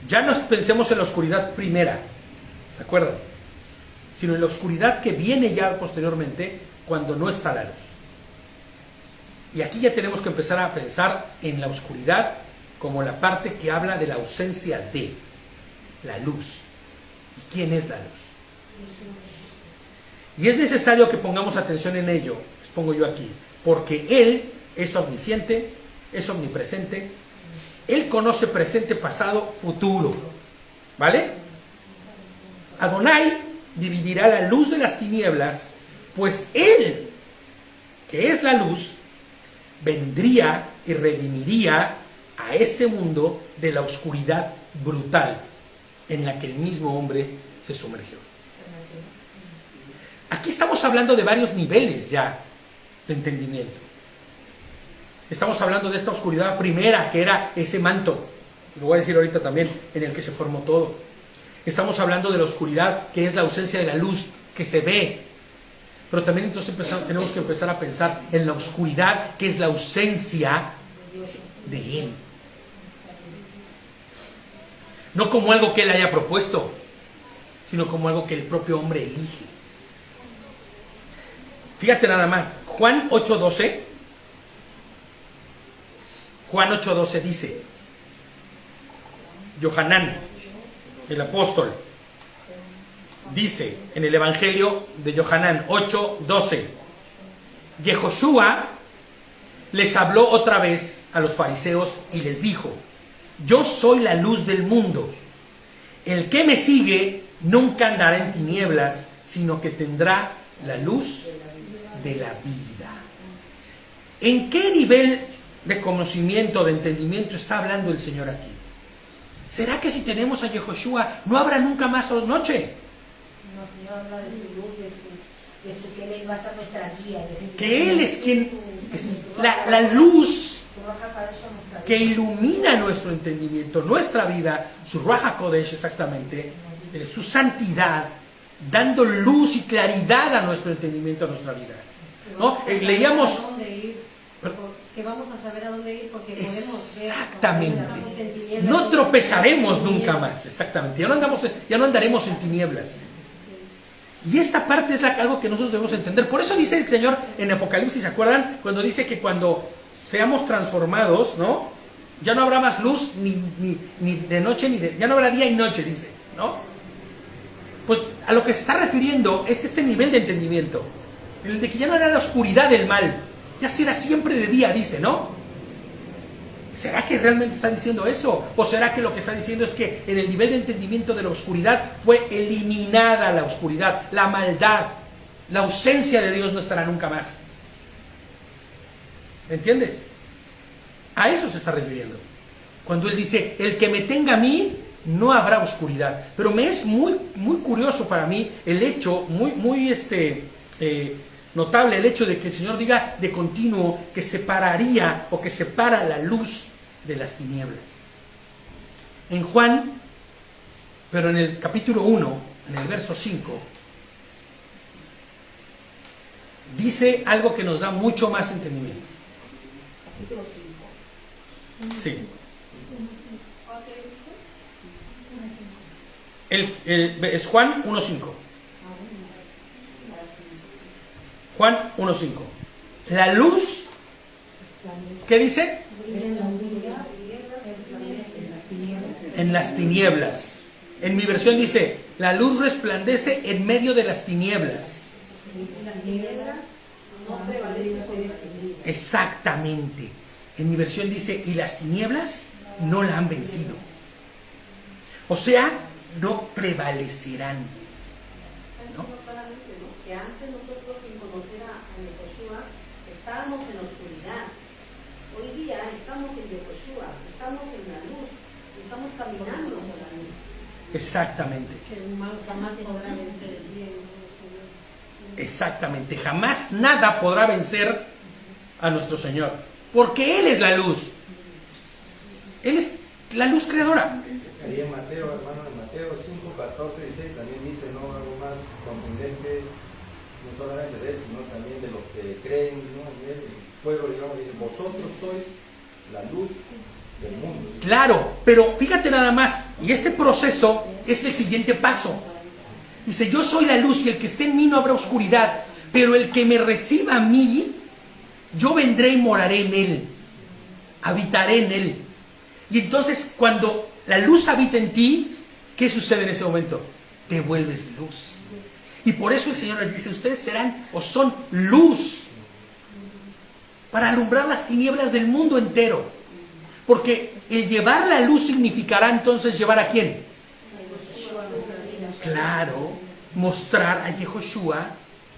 Ya no pensemos en la oscuridad primera, ¿se acuerdan? Sino en la oscuridad que viene ya posteriormente cuando no está la luz. Y aquí ya tenemos que empezar a pensar en la oscuridad como la parte que habla de la ausencia de la luz. ¿Y quién es la luz? Y es necesario que pongamos atención en ello, les pongo yo aquí, porque Él es omnisciente, es omnipresente, Él conoce presente, pasado, futuro, ¿vale? Adonai dividirá la luz de las tinieblas, pues Él, que es la luz, vendría y redimiría a este mundo de la oscuridad brutal en la que el mismo hombre se sumergió. Aquí estamos hablando de varios niveles ya de entendimiento. Estamos hablando de esta oscuridad primera, que era ese manto, lo voy a decir ahorita también, en el que se formó todo. Estamos hablando de la oscuridad, que es la ausencia de la luz, que se ve. Pero también entonces tenemos que empezar a pensar en la oscuridad, que es la ausencia de Él. No como algo que Él haya propuesto, sino como algo que el propio hombre elige. Fíjate nada más, Juan 8:12. Juan 8:12 dice, Yohanan, el apóstol, dice en el Evangelio de Yohanan 8:12, Yehoshua les habló otra vez a los fariseos y les dijo, yo soy la luz del mundo, el que me sigue nunca andará en tinieblas, sino que tendrá la luz de la vida. ¿En qué nivel de conocimiento, de entendimiento está hablando el Señor aquí? ¿Será que si tenemos a Yehoshua no habrá nunca más noche? No, Señor, habla de su luz, de su que Él va a ser nuestra guía. Que Él es quien es la luz que ilumina nuestro entendimiento, nuestra vida, su Ruach HaKodesh exactamente, su santidad, dando luz y claridad a nuestro entendimiento, a nuestra vida. ¿No? Leíamos... Que vamos a saber a dónde ir porque podemos ver. Exactamente. No tropezaremos nunca más. Exactamente. Ya no andaremos en tinieblas. Y esta parte es algo que nosotros debemos entender. Por eso dice el Señor en Apocalipsis, ¿se acuerdan? Cuando dice que cuando seamos transformados, ¿no? Ya no habrá más luz ni de noche ni de... Ya no habrá día y noche, dice, ¿no? Pues a lo que se está refiriendo es este nivel de entendimiento. El de que ya no era la oscuridad del mal. Ya será siempre de día, dice, ¿no? ¿Será que realmente está diciendo eso? ¿O será que lo que está diciendo es que en el nivel de entendimiento de la oscuridad fue eliminada la oscuridad, la maldad, la ausencia de Dios no estará nunca más? ¿Entiendes? A eso se está refiriendo. Cuando Él dice, el que me tenga a mí, no habrá oscuridad. Pero me es muy, muy curioso para mí el hecho, notable el hecho de que el Señor diga de continuo que separaría o que separa la luz de las tinieblas. En Juan, pero en el capítulo 1, en el verso 5, dice algo que nos da mucho más entendimiento. Capítulo 5. Sí. Es Juan 1.5. Juan 1.5. La luz, ¿qué dice? En las tinieblas. En mi versión dice, la luz resplandece en medio de las tinieblas. Exactamente. En mi versión dice, y las tinieblas no la han vencido. O sea, no prevalecerán. ¿No? Que antes nosotros, sin conocer a Yehoshua, estábamos en la oscuridad. Hoy día estamos en Yehoshua, estamos en la luz, estamos caminando por la luz. Exactamente. Que el mal jamás podrá vencer el bien, Señor. Exactamente, jamás nada podrá vencer a nuestro Señor, porque Él es la luz. Él es la luz creadora. Ahí en Mateo, hermano, en Mateo 5, 14, 16 también dice, no, algo más contundente, no solamente de él, sino también de los que creen, ¿no? En él, el pueblo, digamos, dice, vosotros sois la luz del mundo. Claro, pero fíjate nada más, y este proceso es el siguiente paso. Dice, yo soy la luz y el que esté en mí no habrá oscuridad, pero el que me reciba a mí, yo vendré y moraré en él, habitaré en él. Y entonces cuando la luz habita en ti, ¿qué sucede en ese momento? Te vuelves luz. Y por eso el Señor les dice, ustedes serán o son luz para alumbrar las tinieblas del mundo entero. Porque el llevar la luz significará entonces llevar ¿a quién? Claro, mostrar a Yehoshua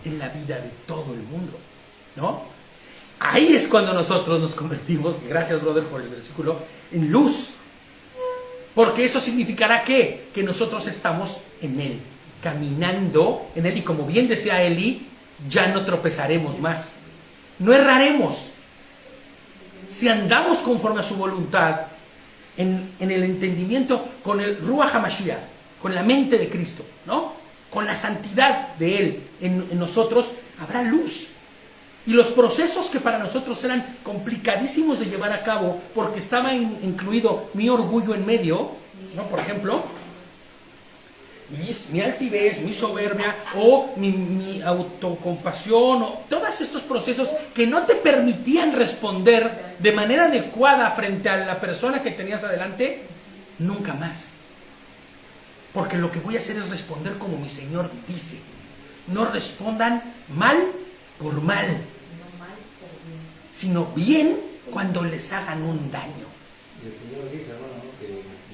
en la vida de todo el mundo, ¿no? Ahí es cuando nosotros nos convertimos, gracias brother por el versículo, en luz. Porque eso significará ¿qué? Que nosotros estamos en Él, caminando en Él, y como bien decía Eli, ya no tropezaremos más, no erraremos. Si andamos conforme a su voluntad, en el entendimiento, con el Ruach HaMashiach, con la mente de Cristo, ¿no? Con la santidad de Él en nosotros, habrá luz. Y los procesos que para nosotros eran complicadísimos de llevar a cabo, porque estaba incluido mi orgullo en medio, ¿no? Por ejemplo, mi altivez, mi soberbia, o mi autocompasión, o todos estos procesos que no te permitían responder de manera adecuada frente a la persona que tenías adelante, nunca más. Porque lo que voy a hacer es responder como mi Señor dice. No respondan mal por mal, sino bien cuando les hagan un daño. Y el Señor dice, hermano, ¿no? Que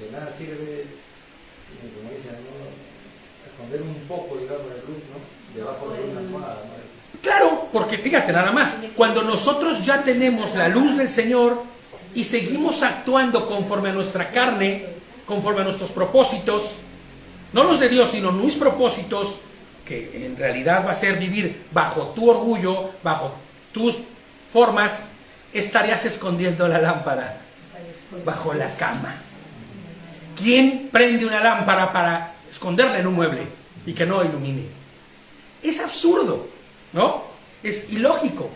de nada sirve, como dice, ¿no? Esconder un poco, digamos, de luz, ¿no? Debajo de una almohada, ¿no? Claro, porque fíjate nada más, cuando nosotros ya tenemos la luz del Señor y seguimos actuando conforme a nuestra carne, conforme a nuestros propósitos, no los de Dios, sino mis propósitos, que en realidad va a ser vivir bajo tu orgullo, bajo tus formas, estarías escondiendo la lámpara bajo la cama. ¿Quién prende una lámpara para esconderla en un mueble y que no ilumine? Es absurdo, ¿no? Es ilógico.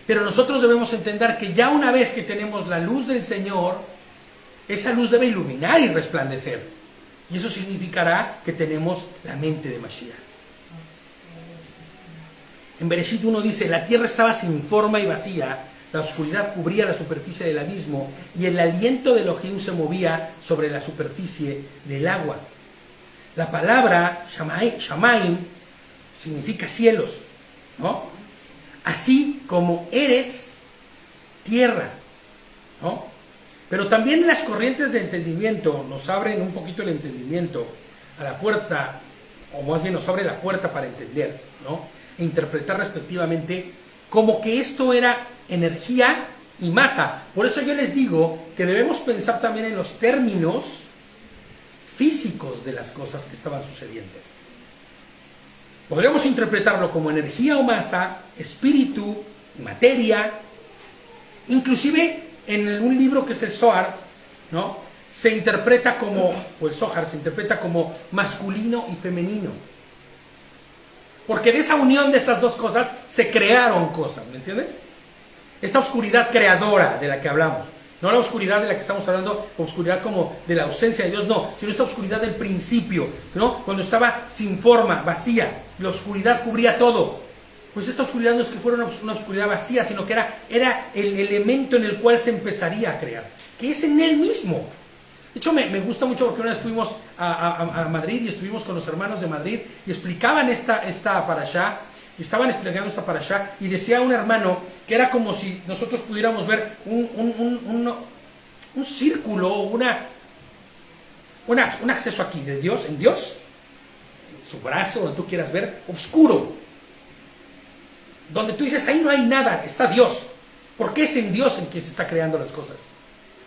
Pero nosotros debemos entender que ya una vez que tenemos la luz del Señor, esa luz debe iluminar y resplandecer. Y eso significará que tenemos la mente de Mashiach. En Bereshit 1 dice, la tierra estaba sin forma y vacía, la oscuridad cubría la superficie del abismo y el aliento de Elohim se movía sobre la superficie del agua. La palabra Shamaim significa cielos, ¿no? Así como Eretz, tierra, ¿no? Pero también las corrientes de entendimiento nos abren un poquito el entendimiento a la puerta, o más bien nos abre la puerta para entender, ¿no? E interpretar respectivamente como que esto era energía y masa. Por eso yo les digo que debemos pensar también en los términos físicos de las cosas que estaban sucediendo. Podríamos interpretarlo como energía o masa, espíritu y materia. Inclusive en un libro que es el Zohar, ¿no? Se interpreta como, o el Zohar se interpreta como masculino y femenino. Porque de esa unión de estas dos cosas se crearon cosas, ¿me entiendes? Esta oscuridad creadora de la que hablamos. No la oscuridad de la que estamos hablando, oscuridad como de la ausencia de Dios, no, sino esta oscuridad del principio, ¿no? Cuando estaba sin forma, vacía, la oscuridad cubría todo. Pues esta oscuridad no es que fuera una oscuridad vacía, sino que era el elemento en el cual se empezaría a crear, que es en él mismo. De hecho, me gusta mucho porque una vez fuimos a Madrid y estuvimos con los hermanos de Madrid y explicaban esta parashá, y estaban explicando esta parashá, y decía un hermano que era como si nosotros pudiéramos ver un círculo, un acceso aquí de Dios, en Dios, su brazo, donde tú quieras ver, oscuro. Donde tú dices, ahí no hay nada, está Dios. Porque es en Dios en quien se está creando las cosas.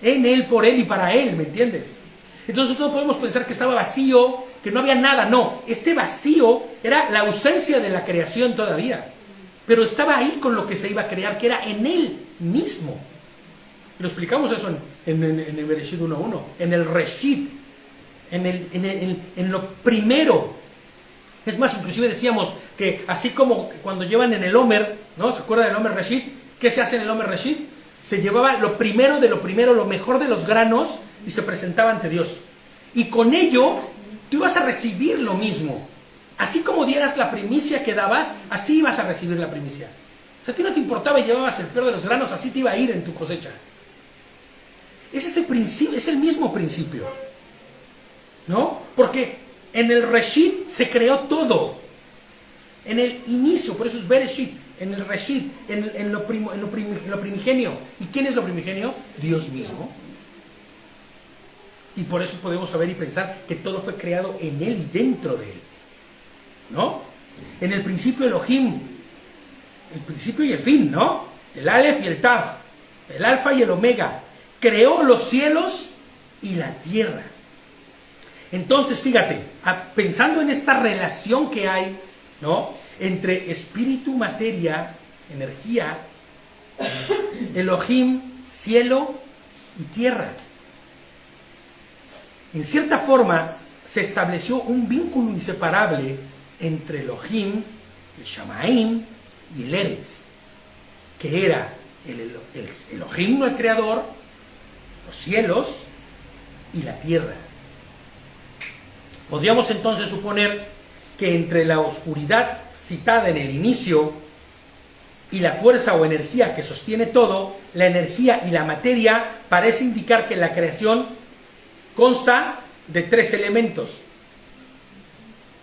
En Él, por Él y para Él, ¿me entiendes? Entonces nosotros podemos pensar que estaba vacío, que no había nada, no. Este vacío era la ausencia de la creación todavía. Pero estaba ahí con lo que se iba a crear, que era en él mismo. Y lo explicamos eso en el Bereshit 1.1, en el Reshit, en lo primero. Es más, inclusive decíamos que así como cuando llevan en el Omer, ¿no? ¿Se acuerdan del Omer Reshit? ¿Qué se hace en el Omer Reshit? Se llevaba lo primero de lo primero, lo mejor de los granos, y se presentaba ante Dios. Y con ello, tú ibas a recibir lo mismo. Así como dieras la primicia que dabas, así ibas a recibir la primicia. O sea, a ti no te importaba y llevabas el peor de los granos, así te iba a ir en tu cosecha. Ese es el principio, es el mismo principio, ¿no? Porque en el Reshit se creó todo. En el inicio, por eso es Bereshit, en el Reshit, en lo primigenio. ¿Y quién es lo primigenio? Dios mismo. Y por eso podemos saber y pensar que todo fue creado en él y dentro de él, ¿no? En el principio Elohim, el principio y el fin, ¿no? El Aleph y el Tav, el Alfa y el Omega, creó los cielos y la tierra. Entonces, fíjate, pensando en esta relación que hay, ¿no? Entre espíritu, materia, energía, Elohim, cielo y tierra. En cierta forma, se estableció un vínculo inseparable entre Elohim, el Shamaim y el Eretz, que era el Elohim, el creador, los cielos y la tierra. Podríamos entonces suponer que entre la oscuridad citada en el inicio y la fuerza o energía que sostiene todo, la energía y la materia parece indicar que la creación consta de tres elementos.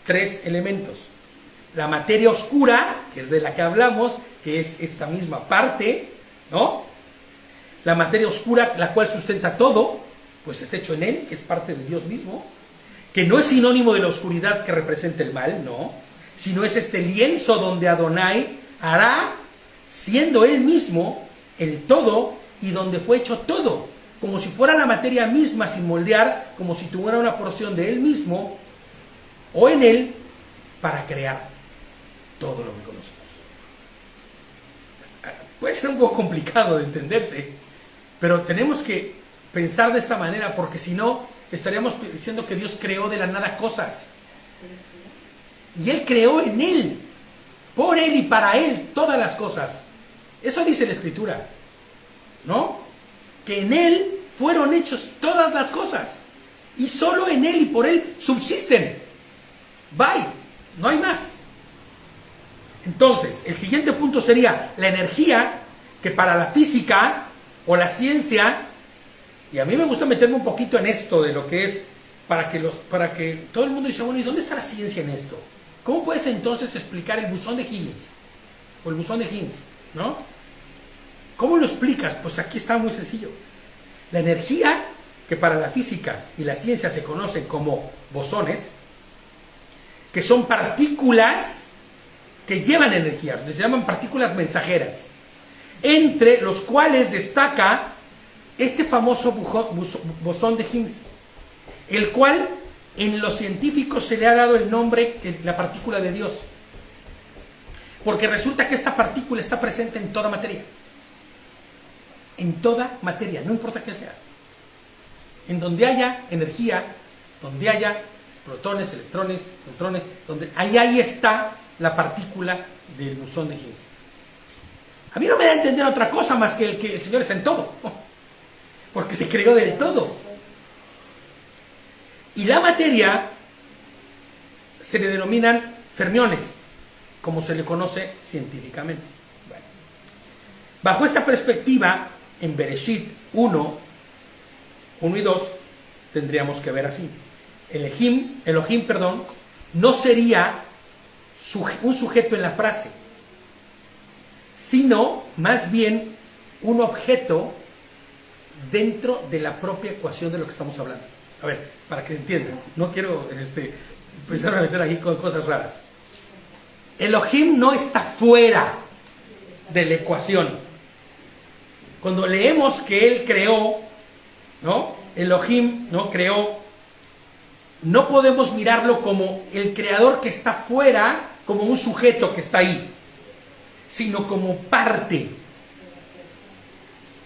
Tres elementos. La materia oscura, que es de la que hablamos, que es esta misma parte, ¿no? La materia oscura, la cual sustenta todo, pues está hecho en él, que es parte de Dios mismo, que no es sinónimo de la oscuridad que representa el mal, no, sino es este lienzo donde Adonai hará, siendo él mismo, el todo, y donde fue hecho todo, como si fuera la materia misma sin moldear, como si tuviera una porción de él mismo, o en él, para crear todo lo que conocemos. Puede ser un poco complicado de entenderse, pero tenemos que pensar de esta manera, porque si no, estaríamos diciendo que Dios creó de la nada cosas. Y Él creó en Él, por Él y para Él, todas las cosas. Eso dice la Escritura, ¿no? Que en Él fueron hechos todas las cosas. Y solo en Él y por Él subsisten. Bye, no hay más. Entonces, el siguiente punto sería la energía, que para la física o la ciencia, y a mí me gusta meterme un poquito en esto de lo que es, para que todo el mundo dice, bueno, ¿y dónde está la ciencia en esto? ¿Cómo puedes entonces explicar el bosón de Higgins? O el bosón de Higgs, ¿no? ¿Cómo lo explicas? Pues aquí está muy sencillo. La energía, que para la física y la ciencia se conocen como bosones, que son partículas que llevan energía, se llaman partículas mensajeras, entre los cuales destaca este famoso bosón de Higgs, el cual en los científicos se le ha dado el nombre de la partícula de Dios, porque resulta que esta partícula está presente en toda materia, no importa qué sea, en donde haya energía, donde haya protones, electrones, neutrones, donde ahí está la partícula del bosón de Higgs. A mí no me da a entender otra cosa más que el Señor está en todo, porque se creó del todo. Y la materia se le denominan fermiones, como se le conoce científicamente. Bueno, bajo esta perspectiva, en Bereshit 1 y 2, tendríamos que ver así. Elohim, no sería un sujeto en la frase, sino más bien un objeto dentro de la propia ecuación de lo que estamos hablando. A ver, para que entiendan, no quiero empezar a meter aquí con cosas raras. Elohim no está fuera de la ecuación. Cuando leemos que Él creó, ¿no? Elohim, ¿no? Creó no podemos mirarlo como el creador que está fuera, como un sujeto que está ahí, sino como parte,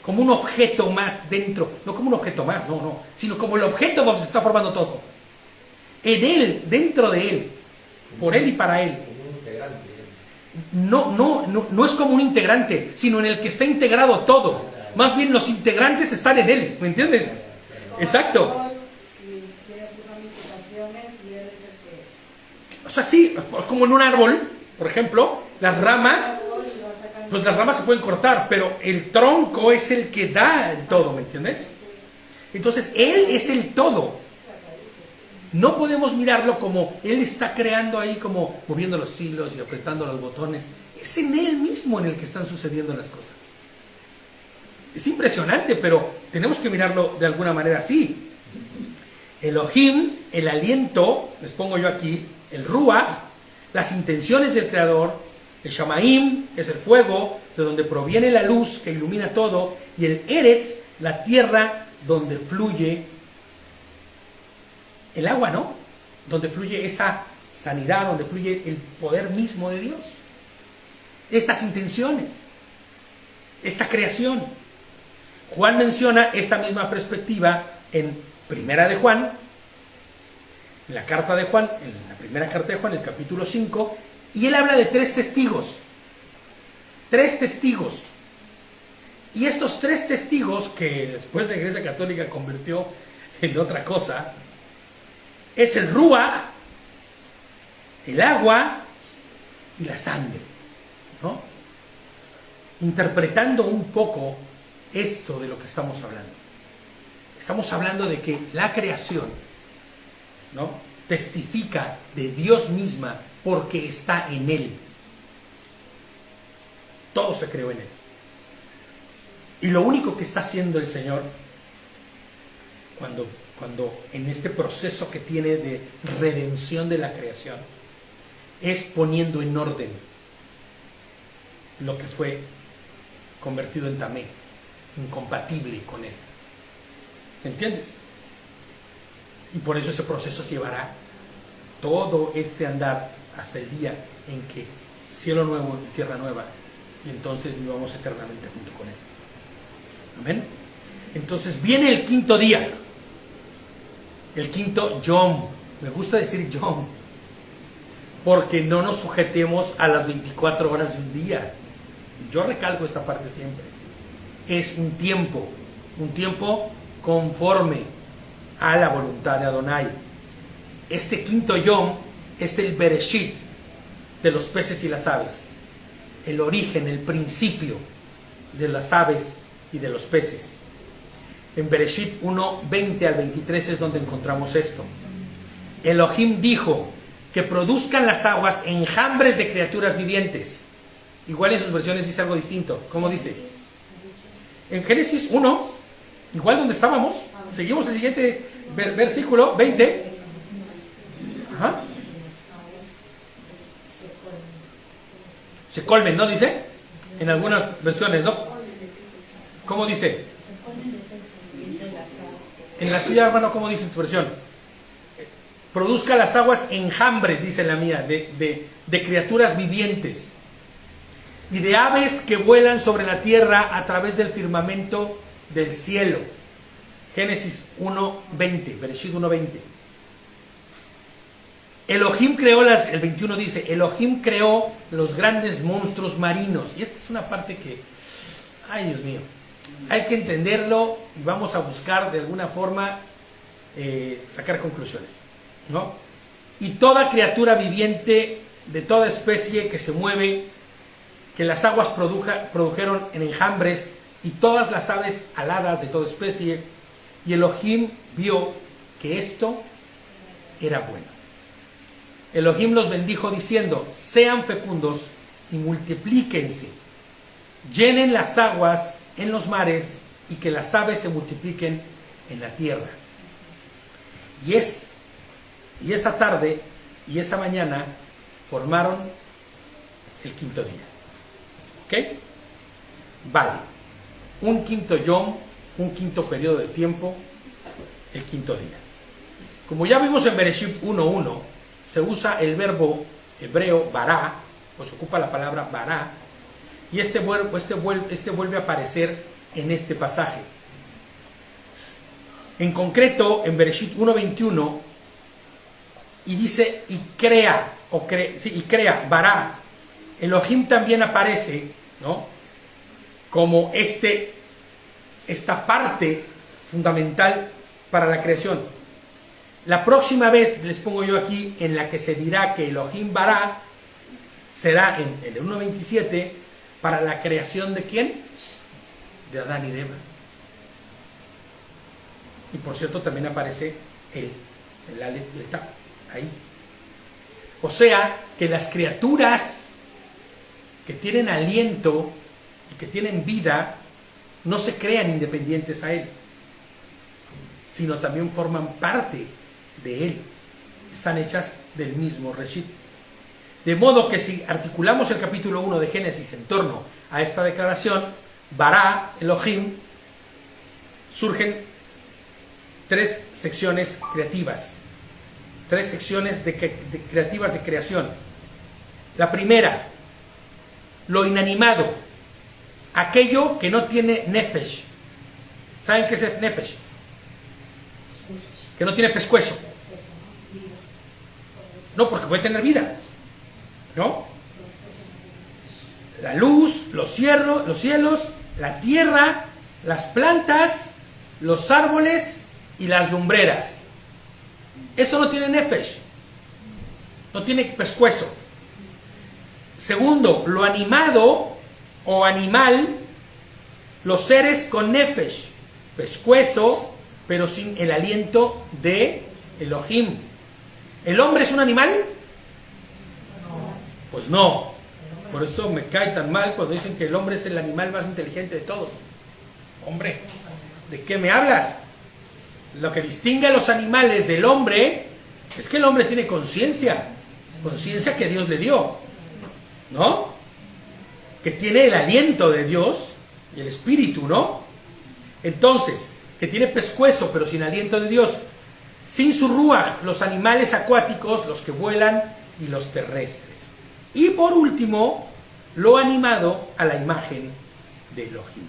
como un objeto más dentro, no como un objeto más, no, sino como el objeto donde se está formando todo. En él, dentro de él, por él y para él. Como un integrante. No es como un integrante, sino en el que está integrado todo. Más bien los integrantes están en él, ¿me entiendes? Exacto. Y tiene sus ramificaciones y él es el que... O sea, sí, como en un árbol, por ejemplo, las ramas, pues las ramas se pueden cortar, pero el tronco es el que da el todo, ¿me entiendes? Entonces, él es el todo. No podemos mirarlo como él está creando ahí, como moviendo los hilos y apretando los botones. Es en él mismo en el que están sucediendo las cosas. Es impresionante, pero tenemos que mirarlo de alguna manera así. Elohim, el aliento, les pongo yo aquí, el Ruach, las intenciones del Creador, el Shamaim, es el fuego, de donde proviene la luz que ilumina todo, y el Eretz, la tierra donde fluye el agua, ¿no? Donde fluye esa sanidad, donde fluye el poder mismo de Dios. Estas intenciones, esta creación. Juan menciona esta misma perspectiva en Primera de Juan, en la carta de Juan, en la primera carta de Juan, el capítulo 5, y él habla de 3 testigos. 3 testigos. Y estos 3 testigos, que después la Iglesia Católica convirtió en otra cosa, es el Ruach, el agua y la sangre, ¿no? Interpretando un poco esto de lo que estamos hablando. Estamos hablando de que la creación, ¿no?, testifica de Dios misma porque está en Él. Todo se creó en Él. Y lo único que está haciendo el Señor cuando en este proceso que tiene de redención de la creación, es poniendo en orden lo que fue convertido en tamé, incompatible con él. ¿Entiendes? Y por eso ese proceso llevará todo este andar hasta el día en que cielo nuevo y tierra nueva, y entonces vivamos eternamente junto con él. Amén. Entonces viene el 5.º día. El 5.º Yom, me gusta decir Yom, porque no nos sujetemos a las 24 horas de un día. Yo recalco esta parte siempre. Es un tiempo conforme a la voluntad de Adonai. Este 5.º Yom es el Bereshit de los peces y las aves, el origen, el principio de las aves y de los peces. En Bereshit 1, 20 al 23 es donde encontramos esto. Elohim dijo que produzcan las aguas enjambres de criaturas vivientes. Igual en sus versiones dice algo distinto. ¿Cómo dice? En Génesis 1, igual donde estábamos, seguimos el siguiente versículo, 20. Ajá. Se colmen, ¿no? Dice. En algunas versiones, ¿no? ¿Cómo dice? En la tuya, hermano, ¿cómo dice en tu versión? Produzca las aguas enjambres, dice la mía, de criaturas vivientes y de aves que vuelan sobre la tierra a través del firmamento del cielo. Génesis 1:20, Bereshit 1:20. Elohim creó el 21 dice, Elohim creó los grandes monstruos marinos. Y esta es una parte que, ay Dios mío, hay que entenderlo y vamos a buscar de alguna forma sacar conclusiones, ¿no? Y toda criatura viviente de toda especie que se mueve, que las aguas produjeron en enjambres, y todas las aves aladas de toda especie, y Elohim vio que esto era bueno. Elohim los bendijo diciendo, sean fecundos y multiplíquense, llenen las aguas en los mares y que las aves se multipliquen en la tierra. Y esa tarde y esa mañana formaron el 5.º día. ¿Ok? Vale. Un 5.º yom, un 5.º periodo de tiempo, el 5.º día. Como ya vimos en Bereshit 1:1, se usa el verbo hebreo bará, o se ocupa la palabra bará, y este vuelve a aparecer en este pasaje. En concreto, en Bereshit 1:21, y dice, y crea, bará. Elohim también aparece, ¿no?, como esta parte fundamental para la creación. La próxima vez, les pongo yo aquí, en la que se dirá que Elohim bará, será en el 1:27, para la creación ¿de quién? De Adán y de Eva. Y por cierto, también aparece el Aleph y el Taf ahí. O sea, que las criaturas que tienen aliento y que tienen vida no se crean independientes a él, sino también forman parte de él. Están hechas del mismo Reshit. De modo que si articulamos el capítulo 1 de Génesis en torno a esta declaración, Bará, Elohim, surgen tres secciones creativas, tres secciones creativas de creación. La primera, lo inanimado, aquello que no tiene nefesh. ¿Saben qué es el nefesh? Que no tiene pescuezo. No, porque puede tener vida, ¿no? La luz, los cielos, la tierra, las plantas, los árboles y las lumbreras. Eso no tiene nefesh, no tiene pescuezo. Segundo, lo animado o animal, los seres con nefesh, pescuezo, pero sin el aliento de Elohim. ¿El hombre es un animal? Pues no. Por eso me cae tan mal cuando dicen que el hombre es el animal más inteligente de todos. Hombre, ¿de qué me hablas? Lo que distingue a los animales del hombre es que el hombre tiene conciencia que Dios le dio, ¿no? Que tiene el aliento de Dios y el espíritu, ¿no? Entonces, que tiene pescuezo pero sin aliento de Dios, sin su ruaj, los animales acuáticos, los que vuelan y los terrestres. Y por último, lo animado a la imagen de Elohim.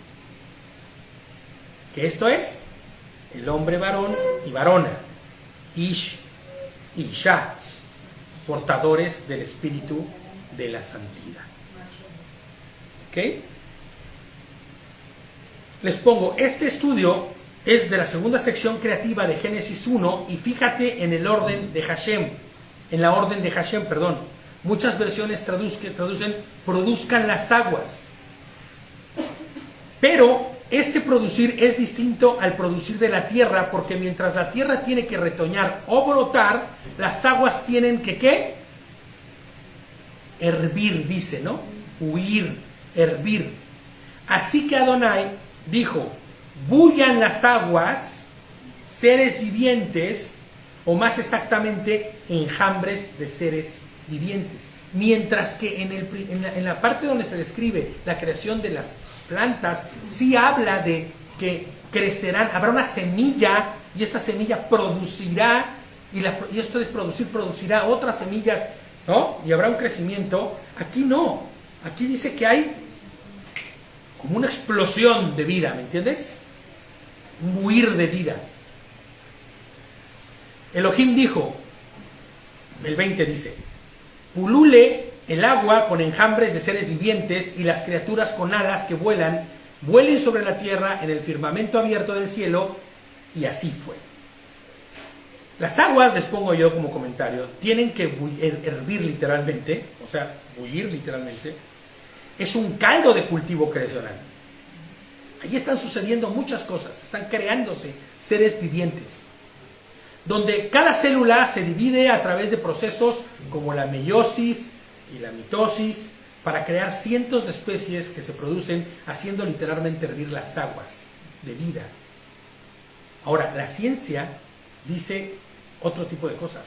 Que esto es el hombre varón y varona, Ish y Isha, portadores del espíritu de la santidad. ¿Ok? Les pongo, este estudio es de la segunda sección creativa de Génesis 1 y fíjate en el orden de Hashem, en la orden de Hashem, perdón. Muchas versiones traducen produzcan las aguas. Pero este producir es distinto al producir de la tierra, porque mientras la tierra tiene que retoñar o brotar, las aguas tienen que ¿qué? Hervir, dice, ¿no? Huir, hervir. Así que Adonai dijo, bullan las aguas, seres vivientes, o más exactamente, enjambres de seres vivientes. Mientras que en la parte donde se describe la creación de las plantas, sí habla de que crecerán, habrá una semilla, y esta semilla producirá, y esto de producirá otras semillas, ¿no? Y habrá un crecimiento. Aquí no, aquí dice que hay como una explosión de vida, ¿me entiendes? Un huir de vida. Elohim dijo, el 20 dice, pulule el agua con enjambres de seres vivientes y las criaturas con alas que vuelan, vuelen sobre la tierra en el firmamento abierto del cielo, y así fue. Las aguas, les pongo yo como comentario, tienen que hervir literalmente, o sea, bullir literalmente. Es un caldo de cultivo creacional. Allí están sucediendo muchas cosas, están creándose seres vivientes, donde cada célula se divide a través de procesos como la meiosis y la mitosis para crear cientos de especies que se producen haciendo literalmente hervir las aguas de vida. Ahora, la ciencia dice otro tipo de cosas.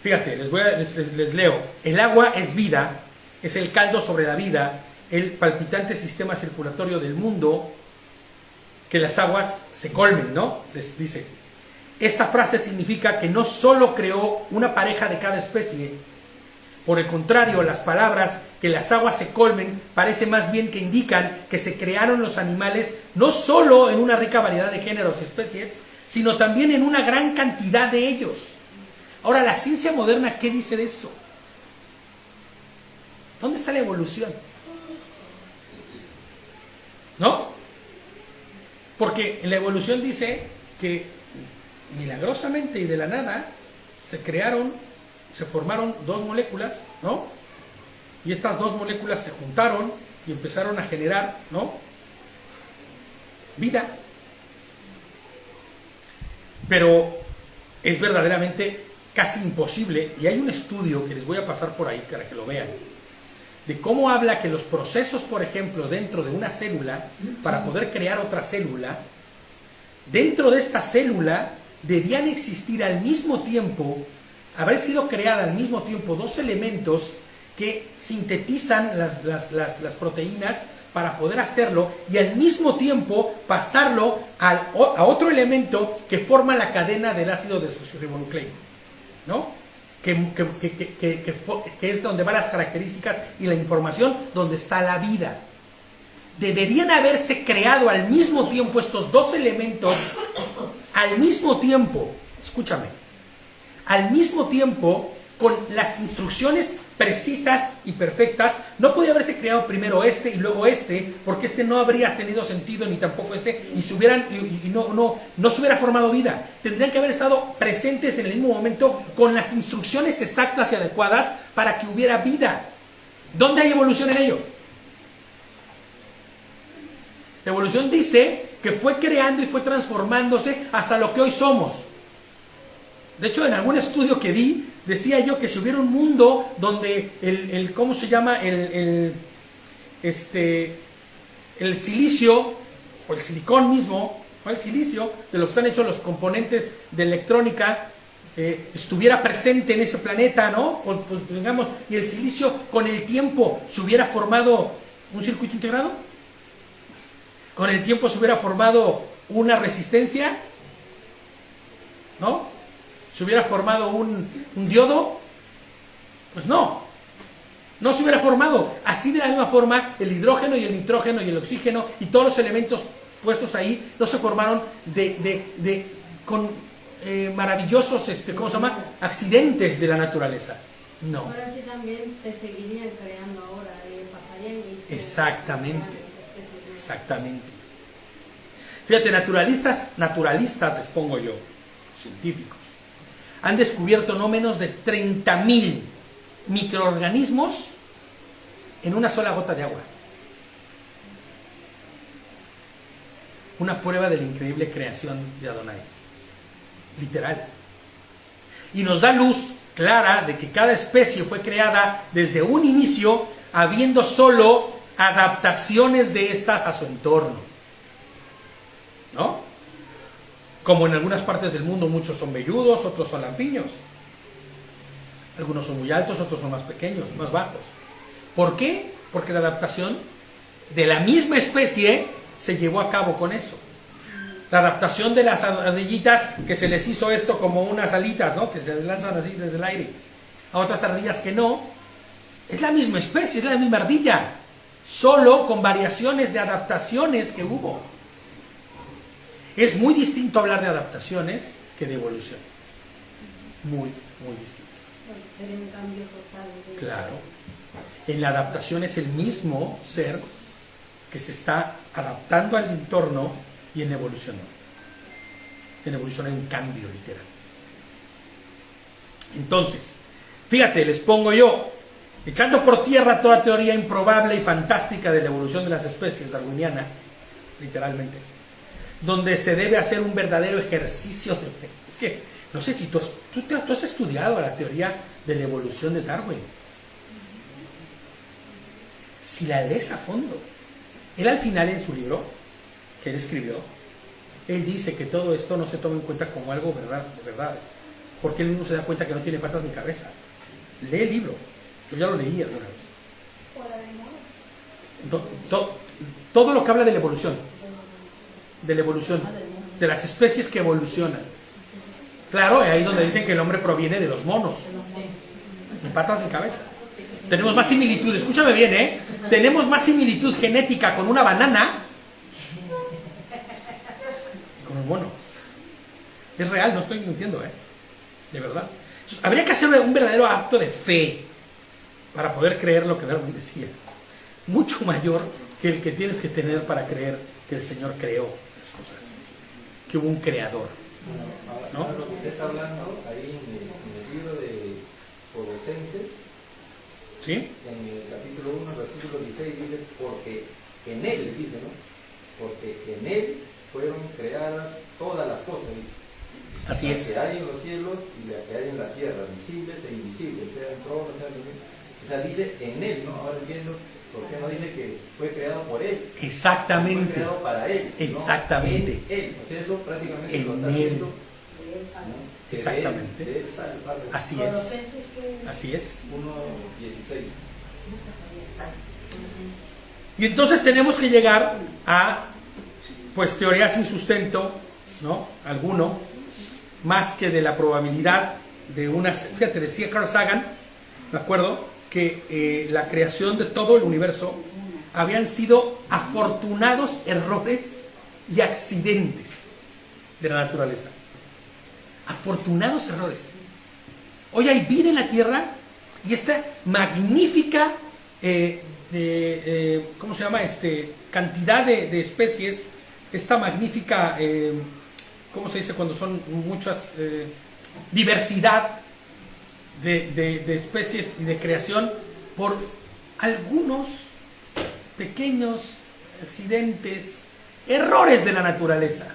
Fíjate, les leo. El agua es vida, es el caldo sobre la vida, el palpitante sistema circulatorio del mundo, que las aguas se colmen, ¿no? Les dice. esta frase significa que no solo creó una pareja de cada especie, por el contrario, las palabras que las aguas se colmen parece más bien que indican que se crearon los animales no solo en una rica variedad de géneros y especies, sino también en una gran cantidad de ellos. Ahora, la ciencia moderna, ¿qué dice de esto? ¿Dónde está la evolución? ¿No? Porque en la evolución dice que milagrosamente y de la nada se formaron dos moléculas, ¿no? Y estas dos moléculas se juntaron y empezaron a generar, ¿no?, vida. Pero es verdaderamente casi imposible, y hay un estudio que les voy a pasar por ahí para que lo vean, de cómo habla que los procesos, por ejemplo, dentro de una célula, para poder crear otra célula, dentro de esta célula debían existir al mismo tiempo, haber sido creada al mismo tiempo dos elementos que sintetizan las proteínas para poder hacerlo, y al mismo tiempo pasarlo a otro elemento que forma la cadena del ácido desoxirribonucleico, ¿no? Que es donde van las características y la información, donde está la vida. Deberían haberse creado al mismo tiempo estos dos elementos, al mismo tiempo, escúchame, al mismo tiempo, con las instrucciones precisas y perfectas. No podía haberse creado primero este y luego este, porque este no habría tenido sentido, ni tampoco este, y no se hubiera formado vida. Tendrían que haber estado presentes en el mismo momento, con las instrucciones exactas y adecuadas para que hubiera vida. ¿Dónde hay evolución en ello? La evolución dice que fue creando y fue transformándose hasta lo que hoy somos. De hecho, en algún estudio que di, decía yo que si hubiera un mundo donde ¿cómo se llama? El silicio, o el silicón mismo, o el silicio, de lo que están hechos los componentes de electrónica, estuviera presente en ese planeta, ¿no? Pues, digamos, y el silicio con el tiempo se hubiera formado un circuito integrado, con el tiempo se hubiera formado una resistencia, ¿no? ¿Se hubiera formado un diodo? Pues no se hubiera formado. Así, de la misma forma, el hidrógeno y el nitrógeno y el oxígeno y todos los elementos puestos ahí no se formaron con maravillosos, ¿cómo se llama?, accidentes de la naturaleza. No. Ahora sí también se seguirían creando ahora, pasarían y se... Exactamente. Fíjate, naturalistas, les pongo yo, científicos, han descubierto no menos de 30,000 microorganismos en una sola gota de agua. Una prueba de la increíble creación de Adonai. Literal. Y nos da luz clara de que cada especie fue creada desde un inicio, habiendo solo adaptaciones de estas a su entorno, ¿no? Como en algunas partes del mundo, muchos son velludos, otros son lampiños. Algunos son muy altos, otros son más pequeños, más bajos. ¿Por qué? Porque la adaptación de la misma especie se llevó a cabo con eso. La adaptación de las ardillitas, que se les hizo esto como unas alitas, ¿no?, que se lanzan así desde el aire, a otras ardillas que no, es la misma especie, es la misma ardilla, solo con variaciones de adaptaciones que hubo. Es muy distinto hablar de adaptaciones que de evolución. Muy, muy distinto. Sería un cambio total. Claro. En la adaptación es el mismo ser que se está adaptando al entorno, y en la evolución no. En la evolución hay un cambio literal. Entonces, fíjate, les pongo yo, echando por tierra toda teoría improbable y fantástica de la evolución de las especies darwiniana, literalmente, donde se debe hacer un verdadero ejercicio de fe. Es que, no sé si tú has estudiado la teoría de la evolución de Darwin. Si la lees a fondo, él al final en su libro, que él escribió, él dice que todo esto no se toma en cuenta como algo de verdad, porque él mismo se da cuenta que no tiene patas ni cabeza. Lee el libro, yo ya lo leí alguna vez. Todo lo que habla de la evolución, de las especies que evolucionan, Claro, ahí donde dicen que el hombre proviene de los monos, ni patas ni cabeza. Tenemos más similitud, escúchame bien, ¿eh? Tenemos más similitud genética con una banana que con un mono. Es real, no estoy mintiendo, ¿eh? De verdad. Entonces, habría que hacer un verdadero acto de fe para poder creer lo que Darwin decía. Mucho mayor que el que tienes que tener para creer que el Señor creó las cosas, que hubo un creador. ¿No? Ahora lo que usted está hablando ahí en el libro de Colosenses, ¿Sí? en el capítulo 1, versículo 16, dice, porque en él, dice, ¿no? Porque en él fueron creadas todas las cosas, dice. Así las es. que hay en los cielos y las que hay en la tierra, visibles e invisibles, sean tronos, sean... O sea, dice en él, ¿no? Ahora entiendo por qué no dice que fue creado por él. Exactamente. Fue creado para él. Exactamente. ¿No? En él. O sea, eso prácticamente En lo está él. haciendo. ¿No? Que Exactamente. De él sale parte. Así es. Colosenses que... Así es. 1:16. Y entonces tenemos que llegar a, pues, teorías sin sustento, ¿no? Alguno, más que de la probabilidad de unas... Fíjate, decía Carl Sagan, me acuerdo, que la creación de todo el universo habían sido afortunados errores y accidentes de la naturaleza. Afortunados errores. Hoy hay vida en la Tierra y esta magnífica, ¿cómo se llama? Cantidad de especies, esta magnífica, ¿cómo se dice cuando son muchas? Diversidad de especies y de creación por algunos pequeños accidentes, errores de la naturaleza.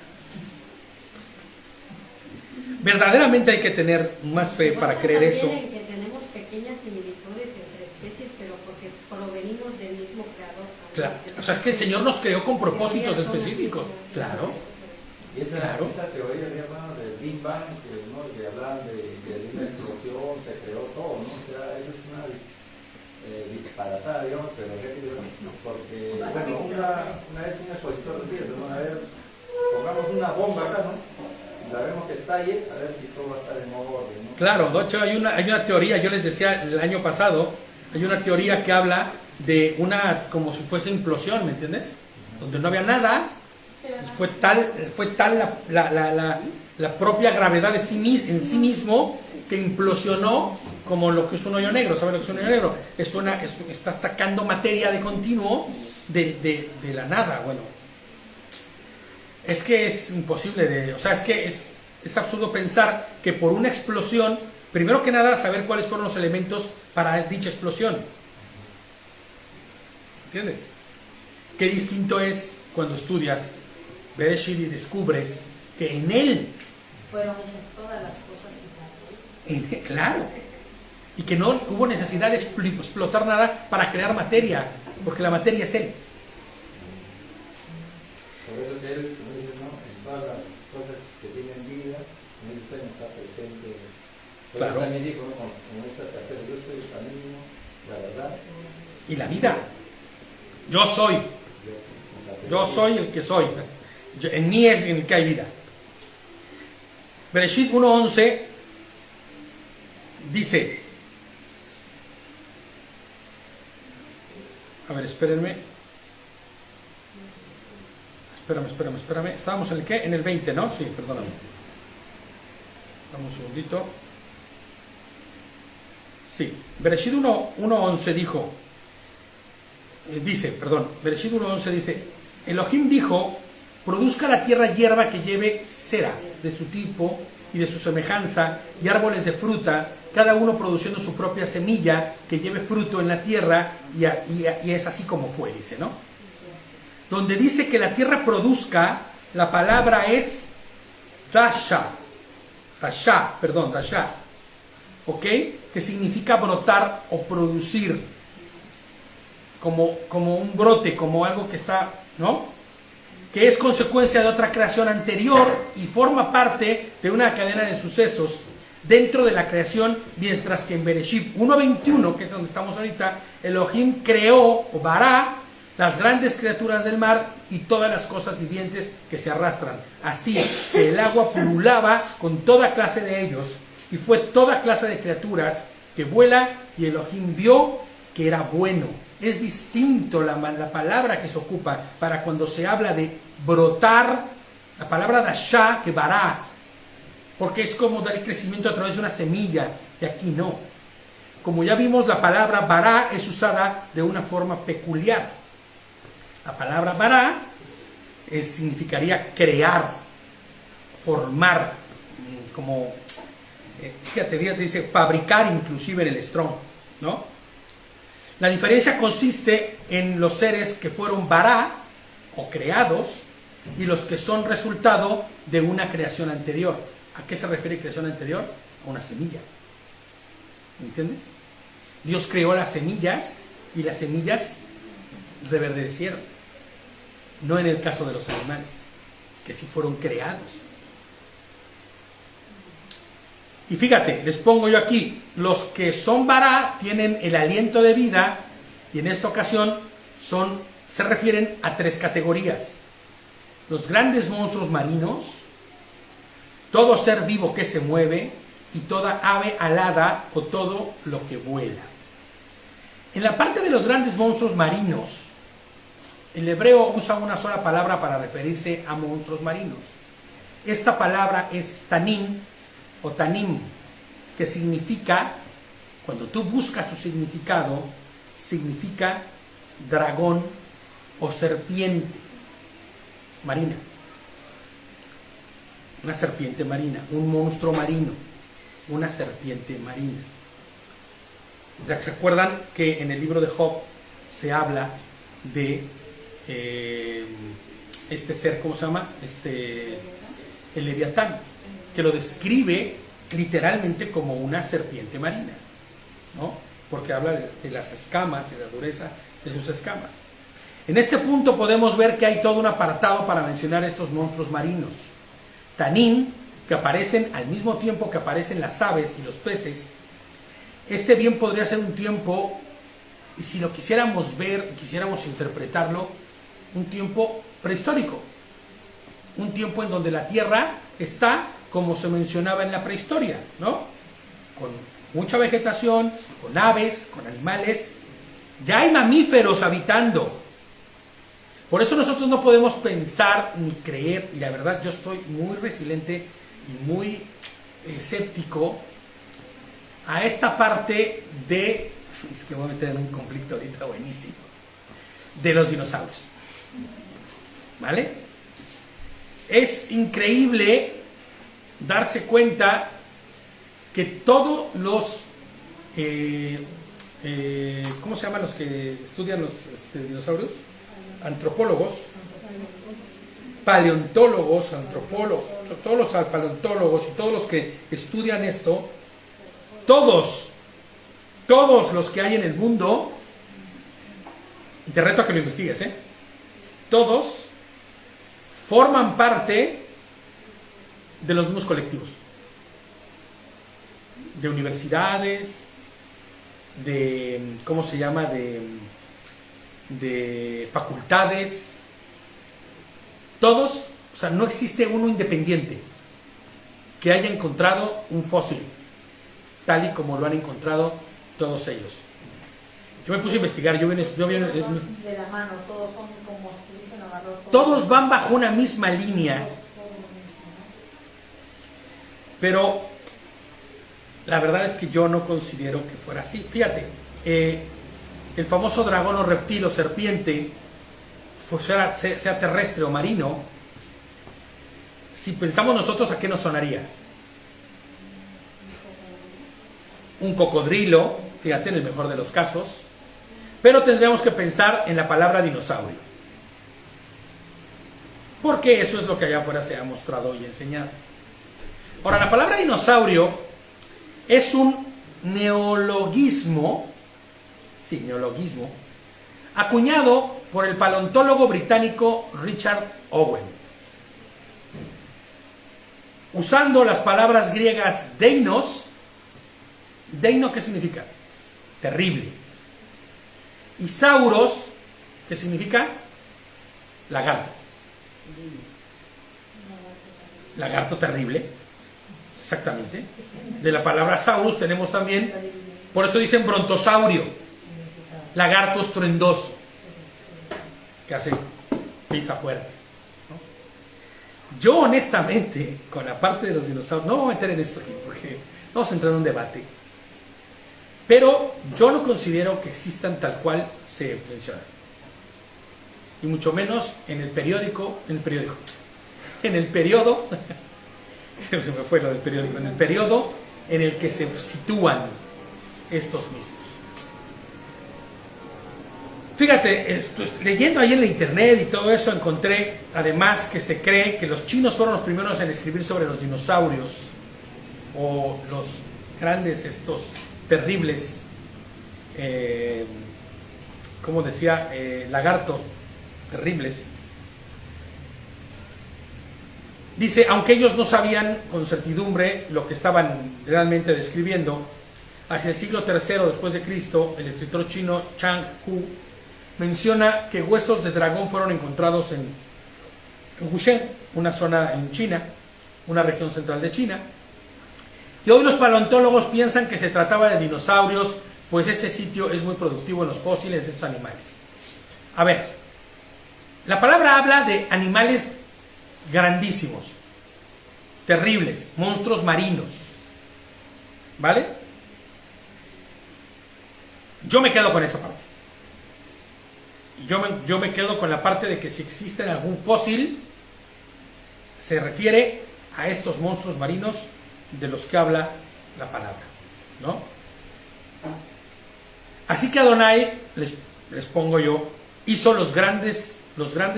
Verdaderamente hay que tener más fe para creer eso. En que tenemos pequeñas similitudes entre especies, pero porque provenimos del mismo creador. Claro. O sea, es que el Señor nos creó con propósitos específicos. Claro. Y esa teoría, hermano, del Big Bang, ¿no? Que hablan de una explosión, se creó todo, ¿no? O sea, eso es una disparatada, digamos, pero porque, bueno, una vez un expositor decía eso, ¿no? A ver, pongamos una bomba acá, ¿no? La vemos que estalle, a ver si todo va a estar en orden, ¿no? Claro, de hecho hay una teoría, yo les decía el año pasado, hay una teoría que habla de una, como si fuese implosión, ¿me entiendes? Donde no había nada, fue tal la propia gravedad en sí mismo que implosionó como lo que es un hoyo negro. ¿Saben lo que es un hoyo negro? Está sacando materia de continuo de la nada. Bueno, es que es imposible o sea, es que es absurdo pensar que por una explosión, primero que nada, saber cuáles fueron los elementos para dicha explosión. ¿Entiendes? Qué distinto es cuando estudias Bereshit y descubres que en él fueron hechas todas las cosas y claro, y que no hubo necesidad de explotar nada para crear materia, porque la materia es él. Por eso que él, como dice, ¿no? En todas las cosas que tienen vida, en él está presente. Pero Claro. él también dijo, ¿no? Con esa certeza, yo soy el camino, la verdad. Y la vida. Yo soy el que soy. En mí es en el que hay vida. Bereshit 1:11 dice, a ver, espérenme. Espérame. Estábamos en el qué? En el 20, ¿no? Sí, perdóname. Dame un segundito. Sí, Bereshit 1:11 dijo, Bereshit 1:11 dice, Elohim dijo, produzca la tierra hierba que lleve cera de su tipo y de su semejanza y árboles de fruta, cada uno produciendo su propia semilla que lleve fruto en la tierra, y es así como fue, dice, ¿no? Donde dice que la tierra produzca, la palabra es dasha, ¿ok? Que significa brotar o producir, como un brote, como algo que está, ¿no? Que es consecuencia de otra creación anterior y forma parte de una cadena de sucesos dentro de la creación, mientras que en Bereshit 1:21, que es donde estamos ahorita, Elohim creó, o bará, las grandes criaturas del mar y todas las cosas vivientes que se arrastran. Así que el agua pululaba con toda clase de ellos, y fue toda clase de criaturas que vuela, y Elohim vio que era bueno. Es distinto la palabra que se ocupa para cuando se habla de brotar, la palabra dashá que bará, porque es como dar el crecimiento a través de una semilla, y aquí no. Como ya vimos, la palabra bará es usada de una forma peculiar. La palabra bará significaría crear, formar, como, fíjate, dice fabricar inclusive en el Strong, ¿no? La diferencia consiste en los seres que fueron bará o creados y los que son resultado de una creación anterior. ¿A qué se refiere creación anterior? A una semilla. ¿Me entiendes? Dios creó las semillas y las semillas reverdecieron. No en el caso de los animales, que sí fueron creados. Y fíjate, les pongo yo aquí, los que son bará tienen el aliento de vida, y en esta ocasión se refieren a 3 categorías. Los grandes monstruos marinos, todo ser vivo que se mueve, y toda ave alada o todo lo que vuela. En la parte de los grandes monstruos marinos, el hebreo usa una sola palabra para referirse a monstruos marinos. Esta palabra es tanim o tanim, que significa, cuando tú buscas su significado, significa dragón o serpiente marina. Una serpiente marina, un monstruo marino, una serpiente marina. ¿Se acuerdan que en el libro de Job se habla de este ser, ¿cómo se llama? El Leviatán, que lo describe literalmente como una serpiente marina, ¿no? Porque habla de las escamas y la dureza de sus escamas. En este punto podemos ver que hay todo un apartado para mencionar estos monstruos marinos. Tanim, que aparecen al mismo tiempo que aparecen las aves y los peces. Este bien podría ser un tiempo, y si lo quisiéramos ver, quisiéramos interpretarlo, un tiempo prehistórico. Un tiempo en donde la tierra está como se mencionaba en la prehistoria, ¿no? Con mucha vegetación, con aves, con animales. Ya hay mamíferos habitando. Por eso nosotros no podemos pensar ni creer, y la verdad yo estoy muy resiliente y muy escéptico a esta parte de, es que voy a meter en un conflicto ahorita buenísimo, de los dinosaurios. ¿Vale? Es increíble darse cuenta que todos los, ¿cómo se llaman los que estudian los dinosaurios? Antropólogos, paleontólogos, antropólogos, todos los paleontólogos y todos los que estudian esto, todos los que hay en el mundo, y te reto a que lo investigues, todos forman parte de los mismos colectivos, de universidades, de, ¿cómo se llama?, de facultades, todos, o sea, no existe uno independiente que haya encontrado un fósil, tal y como lo han encontrado todos ellos. Yo me puse a investigar, yo vi de la mano, todos son como se dicen agarrados. Todos van bajo una misma línea, pero la verdad es que yo no considero que fuera así. Fíjate, el famoso dragón o reptil o serpiente, pues sea terrestre o marino, si pensamos nosotros, ¿a qué nos sonaría? Un cocodrilo, fíjate, en el mejor de los casos, pero tendríamos que pensar en la palabra dinosaurio, porque eso es lo que allá afuera se ha mostrado y enseñado. Ahora, la palabra dinosaurio es un neologismo, sí, neologismo, acuñado por el paleontólogo británico Richard Owen, usando las palabras griegas deinos. ¿Deino qué significa? Terrible. Y sauros, ¿Qué significa? Lagarto. Lagarto terrible. Exactamente. De la palabra saurus tenemos también, por eso dicen brontosaurio, lagarto estruendoso, que hace pisa fuerte, ¿no? Yo honestamente, con la parte de los dinosaurios, no me voy a meter en esto aquí, porque vamos a entrar en un debate, pero yo no considero que existan tal cual se mencionan, y mucho menos en el periodo, se me fue lo del periódico, en el periodo en el que se sitúan estos mismos. Fíjate, leyendo ahí en la internet y todo eso, encontré además que se cree que los chinos fueron los primeros en escribir sobre los dinosaurios o los grandes, estos terribles, como decía, lagartos terribles. Dice, aunque ellos no sabían con certidumbre lo que estaban realmente describiendo, hacia el siglo III después de Cristo, el escritor chino Chang Hu menciona que huesos de dragón fueron encontrados en Wucheng, una zona en China, una región central de China. Y hoy los paleontólogos piensan que se trataba de dinosaurios, pues ese sitio es muy productivo en los fósiles de estos animales. A ver, la palabra habla de animales grandísimos, terribles, monstruos marinos, ¿vale? Yo me quedo con esa parte. Yo me quedo con la parte de que si existe algún fósil, se refiere a estos monstruos marinos de los que habla la palabra, ¿no? Así que Adonai, les pongo yo, hizo los grandes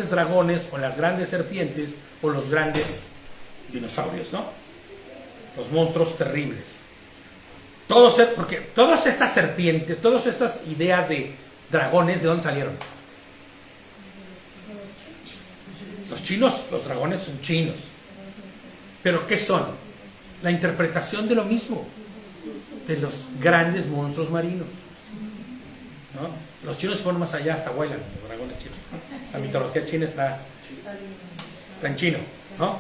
dragones o las grandes serpientes o los grandes dinosaurios, ¿no? Los monstruos terribles. Porque todas estas serpientes, todas estas ideas de dragones, ¿de dónde salieron? Los chinos, los dragones son chinos. ¿Pero qué son? La interpretación de lo mismo, de los grandes monstruos marinos, ¿no? Los chinos fueron más allá, hasta vuelan, los dragones chinos, ¿no? La mitología china está en chino, ¿no?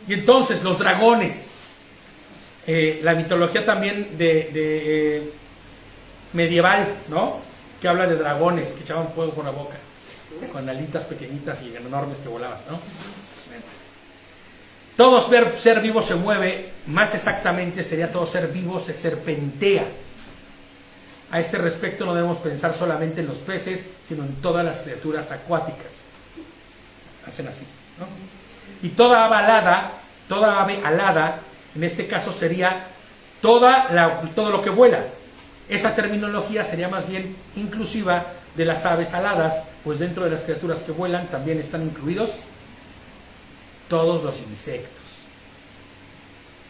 Y entonces los dragones, la mitología también de medieval, ¿no? Que habla de dragones que echaban fuego por la boca, con alitas pequeñitas y enormes que volaban, ¿no? Todo ser vivo se mueve, más exactamente sería todo ser vivo se serpentea. A este respecto no debemos pensar solamente en los peces, sino en todas las criaturas acuáticas. Hacen así, ¿no? Y toda ave alada, en este caso sería todo lo que vuela. Esa terminología sería más bien inclusiva de las aves aladas, pues dentro de las criaturas que vuelan también están incluidos todos los insectos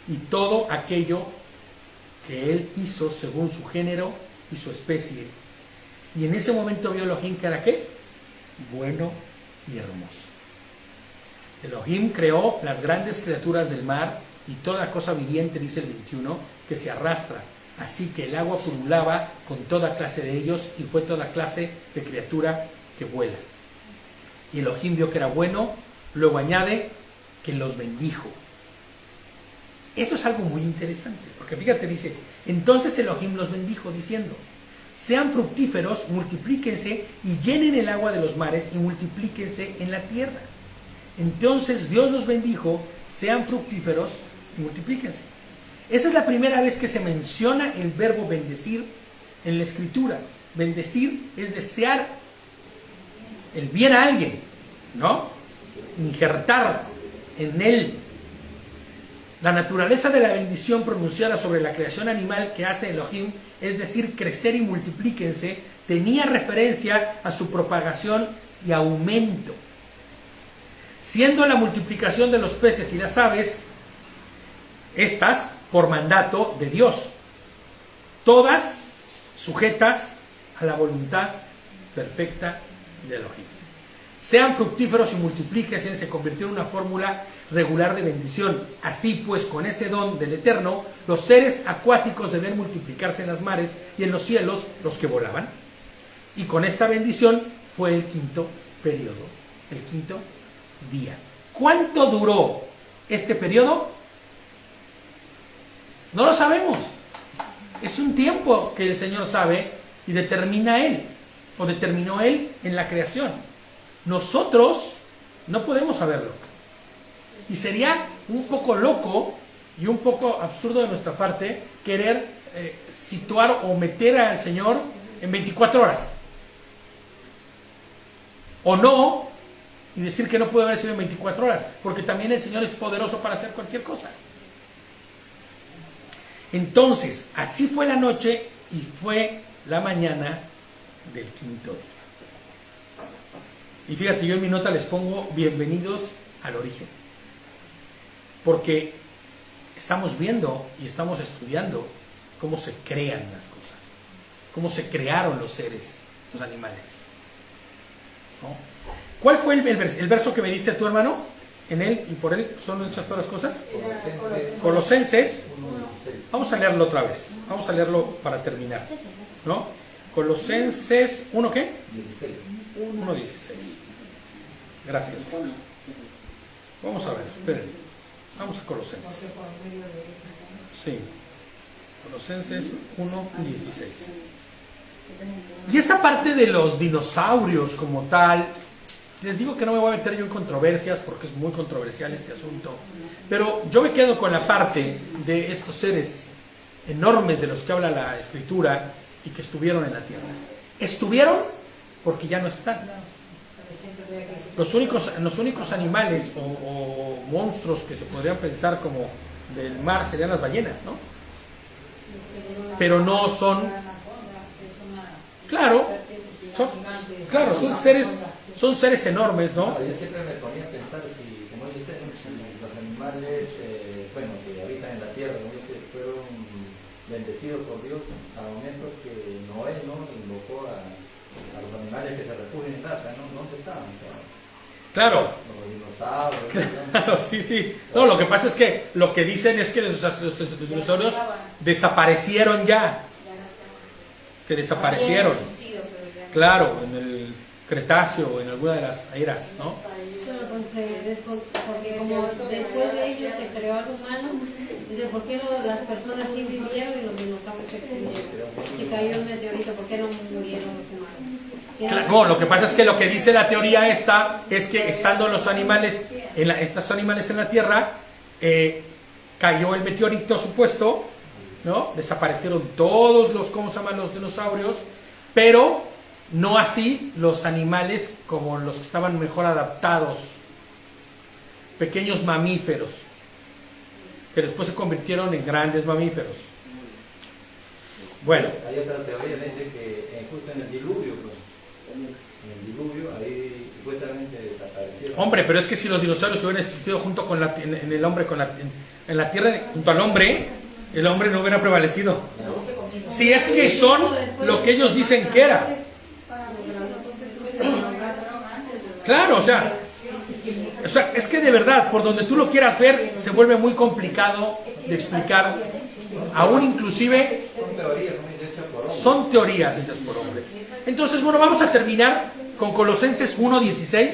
y todo aquello que él hizo según su género y su especie. Y en ese momento vio Elohim que era ¿qué? Bueno y hermoso. Elohim creó las grandes criaturas del mar y toda cosa viviente, dice el 21, que se arrastra. Así que el agua pululaba con toda clase de ellos y fue toda clase de criatura que vuela. Y Elohim vio que era bueno, luego añade que los bendijo. Esto es algo muy interesante, porque fíjate, dice, entonces Elohim los bendijo diciendo, sean fructíferos, multiplíquense y llenen el agua de los mares y multiplíquense en la tierra. Entonces Dios los bendijo, sean fructíferos y multiplíquense. Esa es la primera vez que se menciona el verbo bendecir en la escritura. Bendecir es desear el bien a alguien, ¿no? Injertar en él. La naturaleza de la bendición pronunciada sobre la creación animal que hace Elohim, es decir, crecer y multiplíquense, tenía referencia a su propagación y aumento. Siendo la multiplicación de los peces y las aves, estas por mandato de Dios, todas sujetas a la voluntad perfecta de Elohim. sean fructíferos y multiplíquense, se convirtió en una fórmula regular de bendición. Así pues, con ese don del Eterno, los seres acuáticos deben multiplicarse en las mares y en los cielos los que volaban. Y con esta bendición fue el quinto periodo, el quinto día. ¿Cuánto duró este periodo? No lo sabemos. Es un tiempo que el Señor sabe y determina Él, o determinó Él en la creación. Nosotros no podemos saberlo. Y sería un poco loco y un poco absurdo de nuestra parte querer situar o meter al Señor en 24 horas. O no, y decir que no puede haber sido en 24 horas, porque también el Señor es poderoso para hacer cualquier cosa. Entonces, así fue la noche y fue la mañana del quinto día. Y fíjate, yo en mi nota les pongo bienvenidos al origen. Porque estamos viendo y estamos estudiando cómo se crean las cosas, cómo se crearon los seres, los animales, ¿no? ¿Cuál fue el verso que me diste tu hermano? En él y por él son hechas todas las cosas. Colosenses. Vamos a leerlo otra vez. Vamos a leerlo para terminar, ¿no? Colosenses 1 ¿qué? 1:16. Gracias. Vamos a ver, esperen. Vamos a Colosenses. Sí. Colosenses 1:16. Y esta parte de los dinosaurios como tal, les digo que no me voy a meter yo en controversias porque es muy controversial este asunto, pero yo me quedo con la parte de estos seres enormes de los que habla la Escritura y que estuvieron en la tierra. Estuvieron porque ya no están. Los únicos animales o monstruos que se podrían pensar como del mar serían las ballenas, ¿no? Pero no son... Claro, son seres enormes, ¿no? Yo siempre me ponía a pensar si, como dice usted, si los animales, que habitan en la tierra, como dice, fueron bendecidos por Dios al momento que Noé, ¿no?, invocó a los animales que se refugian en el arca, ¿no? ¿Dónde estaban? O sea, claro. Los dinosaurios. Claro, sí. No, lo que pasa es que lo que dicen es que los dinosaurios desaparecieron ya. Que desaparecieron. Claro, en el Cretáceo, en alguna de las eras, ¿no? Porque como después de ellos se creó al humano, entonces, ¿por qué no, las personas sí vivieron y los dinosaurios se extinguieron? Si cayó el meteorito, ¿por qué no murieron los humanos? Claro, no, lo que pasa es que lo que dice la teoría esta es que estando los animales, estos animales en la Tierra, cayó el meteorito supuesto, ¿no? Desaparecieron todos los, ¿cómo se llaman?, los dinosaurios, pero no así los animales como los que estaban mejor adaptados, pequeños mamíferos, que después se convirtieron en grandes mamíferos. Bueno. Hay otra teoría, dice que justo en el diluvio, pues, en el diluvio, ahí supuestamente desaparecieron. Hombre, pero es que si los dinosaurios hubieran existido junto con en el hombre, en la tierra, junto al hombre, el hombre no hubiera prevalecido. Si es que son lo que ellos dicen que era. Claro, o sea, es que de verdad, por donde tú lo quieras ver, se vuelve muy complicado de explicar, aún inclusive son teorías hechas por hombres. Entonces, bueno, vamos a terminar con Colosenses 1:16.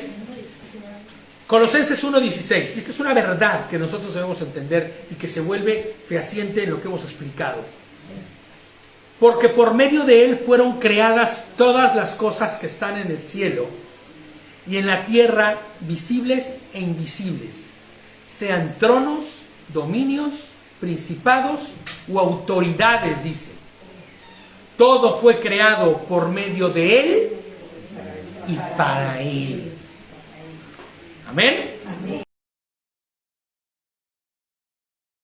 Colosenses 1:16. Esta es una verdad que nosotros debemos entender y que se vuelve fehaciente en lo que hemos explicado. Porque por medio de Él fueron creadas todas las cosas que están en el cielo y en la tierra, visibles e invisibles, sean tronos, dominios, principados u autoridades, dice. Todo fue creado por medio de Él y para Él. Amén.